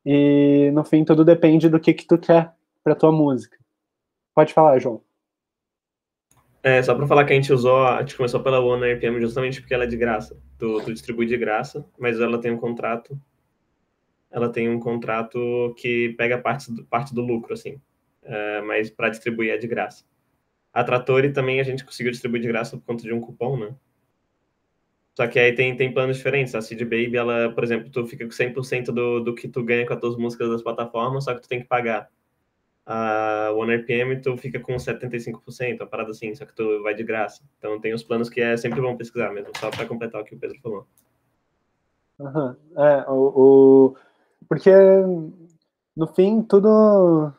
e no fim tudo depende do que tu quer para tua música. Pode falar, João. Só para falar que a gente começou pela OneRPM justamente porque ela é de graça. Tu distribui de graça, mas ela tem um contrato. Ela tem um contrato que pega parte do lucro, assim. Mas para distribuir é de graça. A Trattori também a gente conseguiu distribuir de graça por conta de um cupom, né? Só que aí tem planos diferentes. A Seed Baby, ela, por exemplo, tu fica com 100% do que tu ganha com as tuas músicas das plataformas, só que tu tem que pagar. A OneRPM, tu fica com 75%, uma parada assim, só que tu vai de graça. Então tem os planos que é sempre bom pesquisar mesmo, só para completar o que o Pedro falou. Porque no fim tudo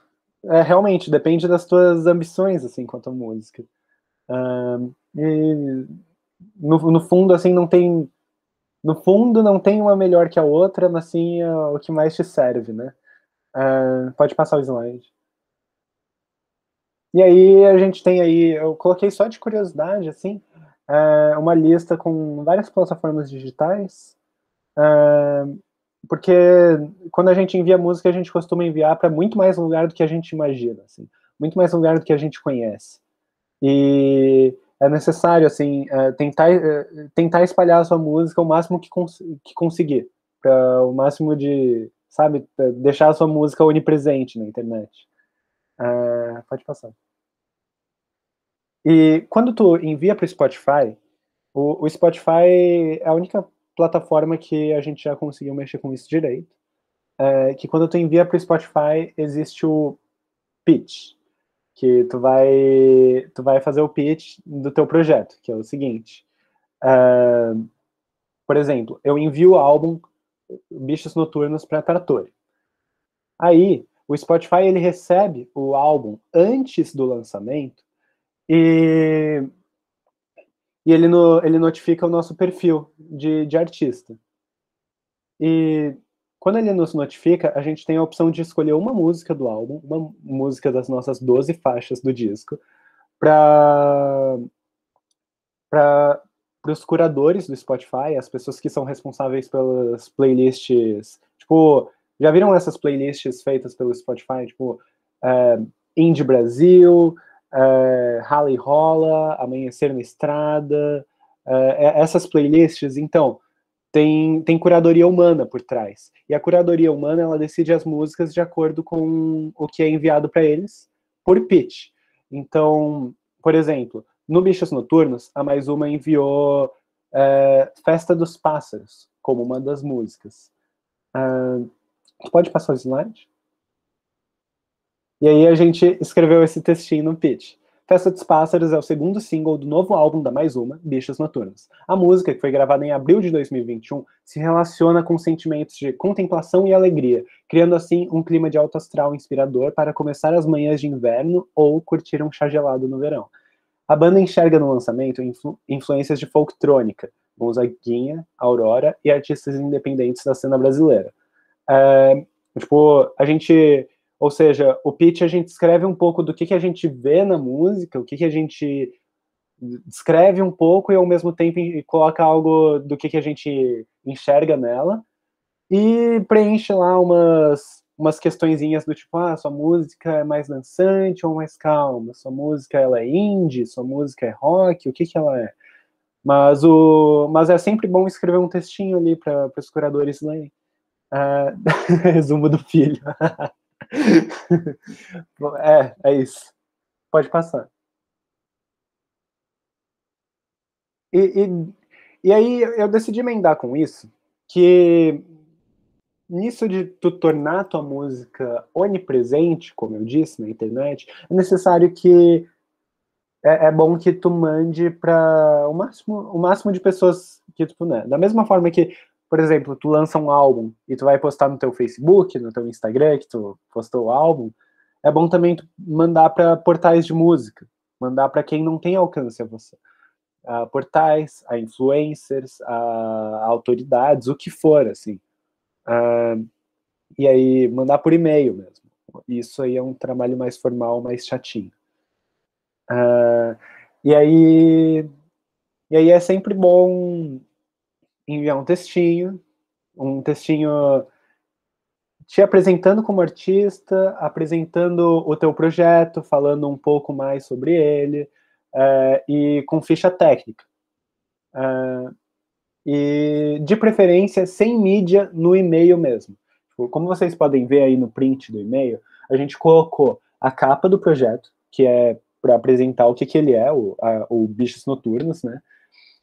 realmente depende das tuas ambições, assim, quanto à música. E no fundo, assim, não tem uma melhor que a outra, mas sim o que mais te serve, né? Pode passar o slide. E aí a gente tem aí, eu coloquei só de curiosidade, assim, uma lista com várias plataformas digitais, porque quando a gente envia música, a gente costuma enviar para muito mais lugar do que a gente imagina, assim, muito mais lugar do que a gente conhece. E é necessário, assim, tentar espalhar a sua música o máximo que conseguir, para o máximo de, sabe, deixar a sua música onipresente na internet. Pode passar. E quando tu envia para o Spotify, o Spotify é a única plataforma que a gente já conseguiu mexer com isso direito, que quando tu envia para o Spotify, existe o pitch, que tu vai fazer o pitch do teu projeto, que é o seguinte. Por exemplo, eu envio o álbum Bichos Noturnos para a Trattori. Aí, o Spotify ele recebe o álbum antes do lançamento e ele notifica o nosso perfil de artista. E quando ele nos notifica, a gente tem a opção de escolher uma música do álbum, uma música das nossas 12 faixas do disco, para os curadores do Spotify, as pessoas que são responsáveis pelas playlists, tipo, já viram essas playlists feitas pelo Spotify, tipo, Indie Brasil, Rally Rola, Amanhecer na Estrada, essas playlists, então, tem curadoria humana por trás. E a curadoria humana, ela decide as músicas de acordo com o que é enviado para eles por pitch. Então, por exemplo, no Bichos Noturnos, a Mais Uma enviou Festa dos Pássaros como uma das músicas. Pode passar o slide? E aí a gente escreveu esse textinho no pitch. Festa dos Pássaros é o segundo single do novo álbum da Mais Uma, Bichos Noturnos. A música, que foi gravada em abril de 2021, se relaciona com sentimentos de contemplação e alegria, criando assim um clima de alto astral inspirador para começar as manhãs de inverno ou curtir um chá gelado no verão. A banda enxerga no lançamento influências de folktrônica, Gonzaguinha, Aurora e artistas independentes da cena brasileira. A gente... Ou seja, o pitch a gente escreve um pouco do que a gente vê na música, o que a gente descreve um pouco e ao mesmo tempo coloca algo do que a gente enxerga nela e preenche lá umas questõezinhas do tipo, sua música é mais dançante ou mais calma, sua música ela é indie, sua música é rock, o que ela é. Mas é sempre bom escrever um textinho ali para os curadores lerem. Resumo do filho. É isso. Pode passar. E aí eu decidi emendar com isso, que nisso de tu tornar tua música onipresente, como eu disse, na internet, é necessário que é bom que tu mande para o máximo de pessoas que tu puder. Da mesma forma que, por exemplo, tu lança um álbum e tu vai postar no teu Facebook, no teu Instagram, que tu postou o álbum, é bom também tu mandar para portais de música, mandar para quem não tem alcance a você. A portais, a influencers, a autoridades, o que for, assim. E aí, mandar por e-mail mesmo. Isso aí é um trabalho mais formal, mais chatinho. E aí é sempre bom enviar um textinho te apresentando como artista, apresentando o teu projeto, falando um pouco mais sobre ele, e com ficha técnica. E, de preferência, sem mídia no e-mail mesmo. Como vocês podem ver aí no print do e-mail, a gente colocou a capa do projeto, que é para apresentar o que ele é, o Bichos Noturnos, né?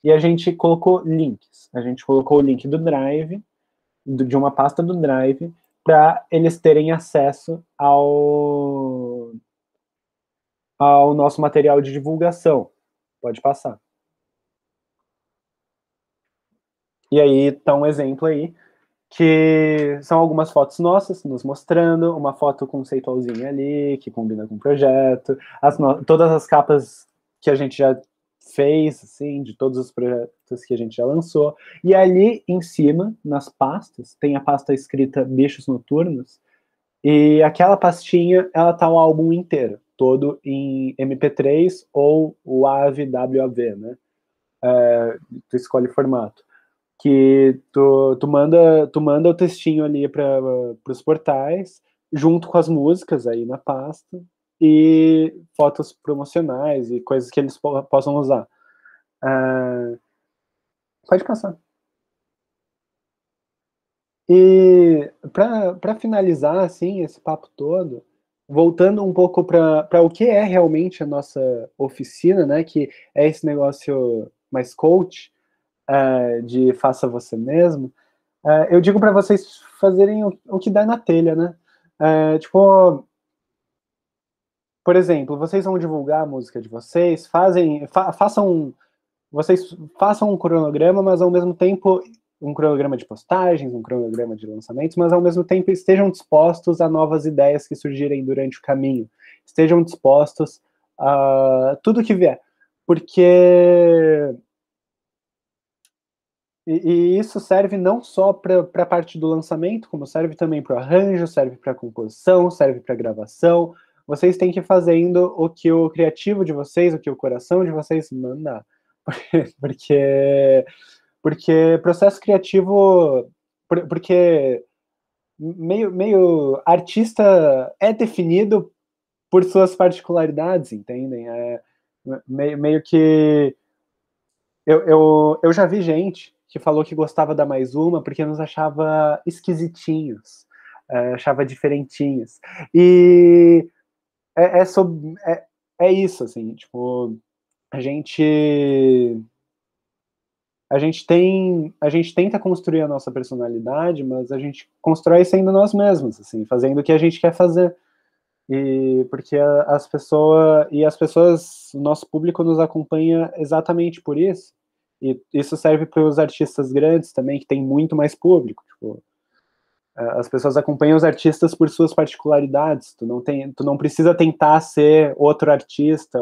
E a gente colocou links. A gente colocou o link do Drive, de uma pasta do Drive, para eles terem acesso ao nosso material de divulgação. Pode passar. E aí tá um exemplo aí, que são algumas fotos nossas, nos mostrando, uma foto conceitualzinha ali, que combina com o projeto, todas as capas que a gente já fez, assim, de todos os projetos que a gente já lançou, e ali em cima, nas pastas, tem a pasta escrita Bichos Noturnos, e aquela pastinha, ela tá o álbum inteiro, todo em MP3 ou o WAV, né? Tu escolhe o formato. Que tu manda o textinho ali para os portais, junto com as músicas aí na pasta, e fotos promocionais e coisas que eles possam usar. Pode passar. E para finalizar assim, esse papo todo, voltando um pouco para o que é realmente a nossa oficina, né, que é esse negócio mais coach, de faça você mesmo, eu digo para vocês fazerem o que dá na telha, né? Por exemplo, vocês vão divulgar a música de vocês, vocês façam um cronograma, mas ao mesmo tempo um cronograma de postagens, um cronograma de lançamentos, mas ao mesmo tempo estejam dispostos a novas ideias que surgirem durante o caminho, estejam dispostos a tudo que vier, porque e isso serve não só para a parte do lançamento, como serve também para o arranjo, serve para a composição, serve para a gravação. Vocês têm que ir fazendo o que o criativo de vocês, o que o coração de vocês mandar. Porque processo criativo... Porque meio artista é definido por suas particularidades, entendem? Meio que... Eu já vi gente que falou que gostava da Mais Uma porque nos achava esquisitinhos, achava diferentinhos. E é isso, assim, tipo, a gente tenta construir a nossa personalidade, mas a gente constrói sendo nós mesmos, assim, fazendo o que a gente quer fazer. E porque as pessoas, o nosso público nos acompanha exatamente por isso. E isso serve para os artistas grandes também, que tem muito mais público. Tipo, as pessoas acompanham os artistas por suas particularidades. Tu não precisa tentar ser outro artista,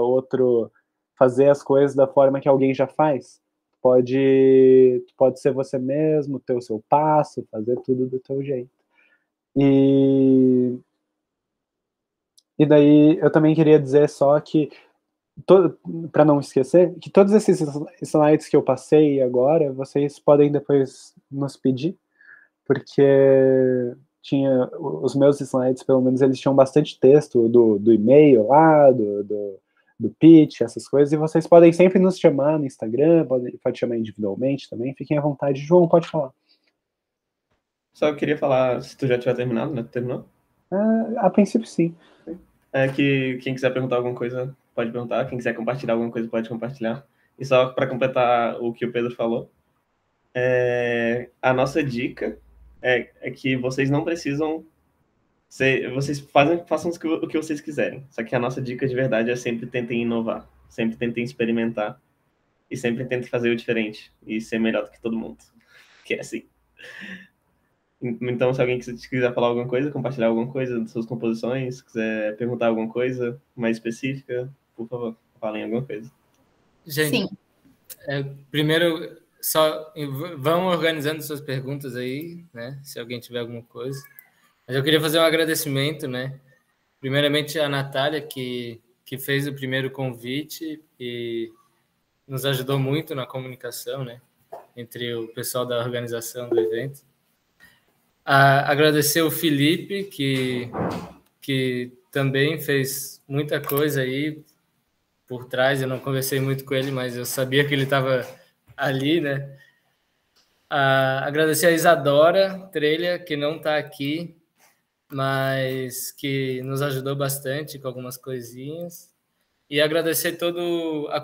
fazer as coisas da forma que alguém já faz. Tu pode ser você mesmo, ter o seu passo, fazer tudo do teu jeito. E daí eu também queria dizer só que, para não esquecer, que todos esses slides que eu passei agora, vocês podem depois nos pedir, porque os meus slides, pelo menos, eles tinham bastante texto do e-mail lá, do pitch, essas coisas, e vocês podem sempre nos chamar no Instagram, pode chamar individualmente também, fiquem à vontade. João, pode falar. Só queria falar, se tu já tiver terminado, né? Tu terminou? A princípio, sim. Que quem quiser perguntar alguma coisa, pode perguntar. Quem quiser compartilhar alguma coisa, pode compartilhar. E só para completar o que o Pedro falou, a nossa dica é que vocês não precisam vocês façam o que vocês quiserem. Só que a nossa dica de verdade é sempre tentem inovar, sempre tentem experimentar e sempre tentem fazer o diferente e ser melhor do que todo mundo. Que é assim. Então, se alguém quiser falar alguma coisa, compartilhar alguma coisa das suas composições, quiser perguntar alguma coisa mais específica, por favor, falem alguma coisa. Gente, primeiro, só vão organizando suas perguntas aí, né? Se alguém tiver alguma coisa. Mas eu queria fazer um agradecimento, né? Primeiramente a Natália, que fez o primeiro convite e nos ajudou muito na comunicação, né? Entre o pessoal da organização do evento. Agradecer o Felipe, que também fez muita coisa aí por trás. Eu não conversei muito com ele, mas eu sabia que ele estava ali, né? Agradecer a Isadora Trelha, que não está aqui, mas que nos ajudou bastante com algumas coisinhas. E agradecer a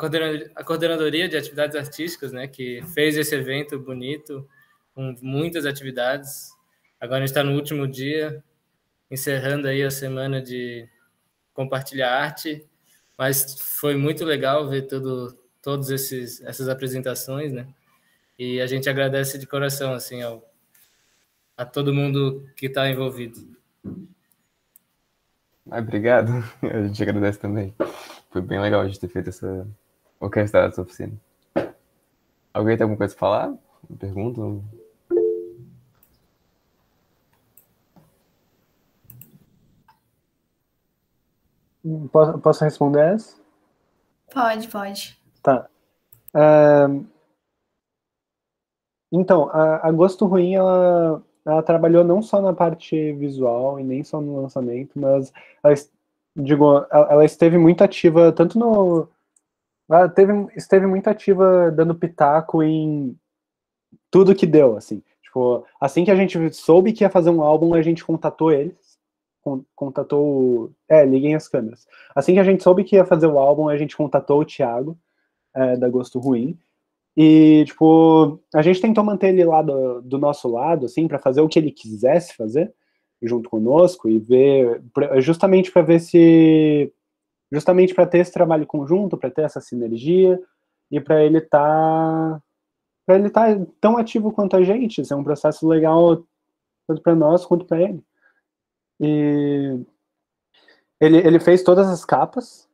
coordenadoria de atividades artísticas, né, que fez esse evento bonito, com muitas atividades. Agora a gente está no último dia, encerrando aí a semana de compartilhar arte, mas foi muito legal ver todas essas apresentações, né? E a gente agradece de coração assim a todo mundo que está envolvido. Obrigado, a gente agradece também. Foi bem legal a gente ter feito orquestrado essa oficina. Alguém tem alguma coisa para falar? Uma pergunta? Posso responder essa? Pode. Tá. Então, a Gosto Ruim, ela trabalhou não só na parte visual e nem só no lançamento, mas ela esteve muito ativa, esteve muito ativa dando pitaco em tudo que deu, assim. Tipo, assim que a gente soube que ia fazer um álbum, a gente contatou eles, liguem as câmeras. Assim que a gente soube que ia fazer o álbum, a gente contatou o Thiago, da Gosto Ruim, e, tipo, a gente tentou manter ele lá do nosso lado, assim, para fazer o que ele quisesse fazer, junto conosco, e ver, justamente para ver se, justamente para ter esse trabalho conjunto, para ter essa sinergia, e para ele estar tão ativo quanto a gente. Isso é um processo legal tanto para nós quanto para ele. E ele fez todas as capas,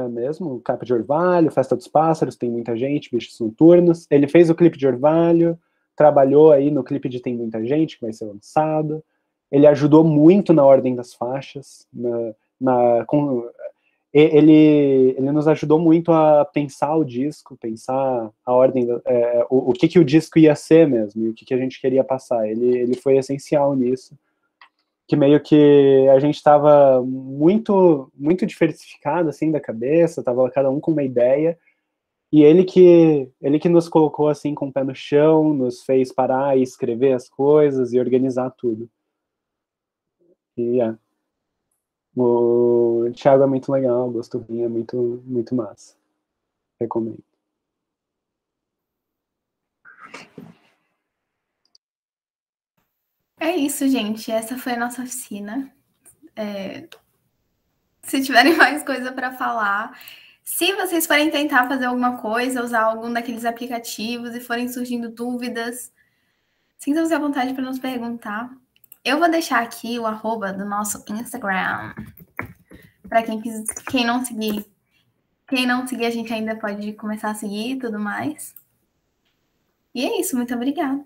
mesmo, capa de Orvalho, Festa dos Pássaros, Tem Muita Gente, Bichos Noturnos. Ele fez o clipe de Orvalho, trabalhou aí no clipe de Tem Muita Gente, que vai ser lançado. Ele ajudou muito na ordem das faixas, ele nos ajudou muito a pensar o disco, pensar a ordem, o que o disco ia ser mesmo, e o que a gente queria passar. Ele foi essencial nisso, que meio que a gente estava muito diversificado, assim, da cabeça, estava cada um com uma ideia, e ele que nos colocou, assim, com o pé no chão, nos fez parar e escrever as coisas e organizar tudo. E, o Thiago é muito legal, o Gosto Ruim é muito, muito massa. Recomendo. É isso, gente. Essa foi a nossa oficina. Se tiverem mais coisa para falar. Se vocês forem tentar fazer alguma coisa, usar algum daqueles aplicativos e forem surgindo dúvidas, sintam-se à vontade para nos perguntar. Eu vou deixar aqui o arroba do nosso Instagram. Para quem não seguir. Quem não seguir, a gente ainda pode começar a seguir e tudo mais. E é isso, muito obrigada.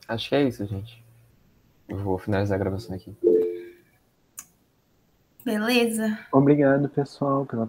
Acho que é isso, gente. Eu vou finalizar a gravação aqui. Beleza? Obrigado, pessoal, pela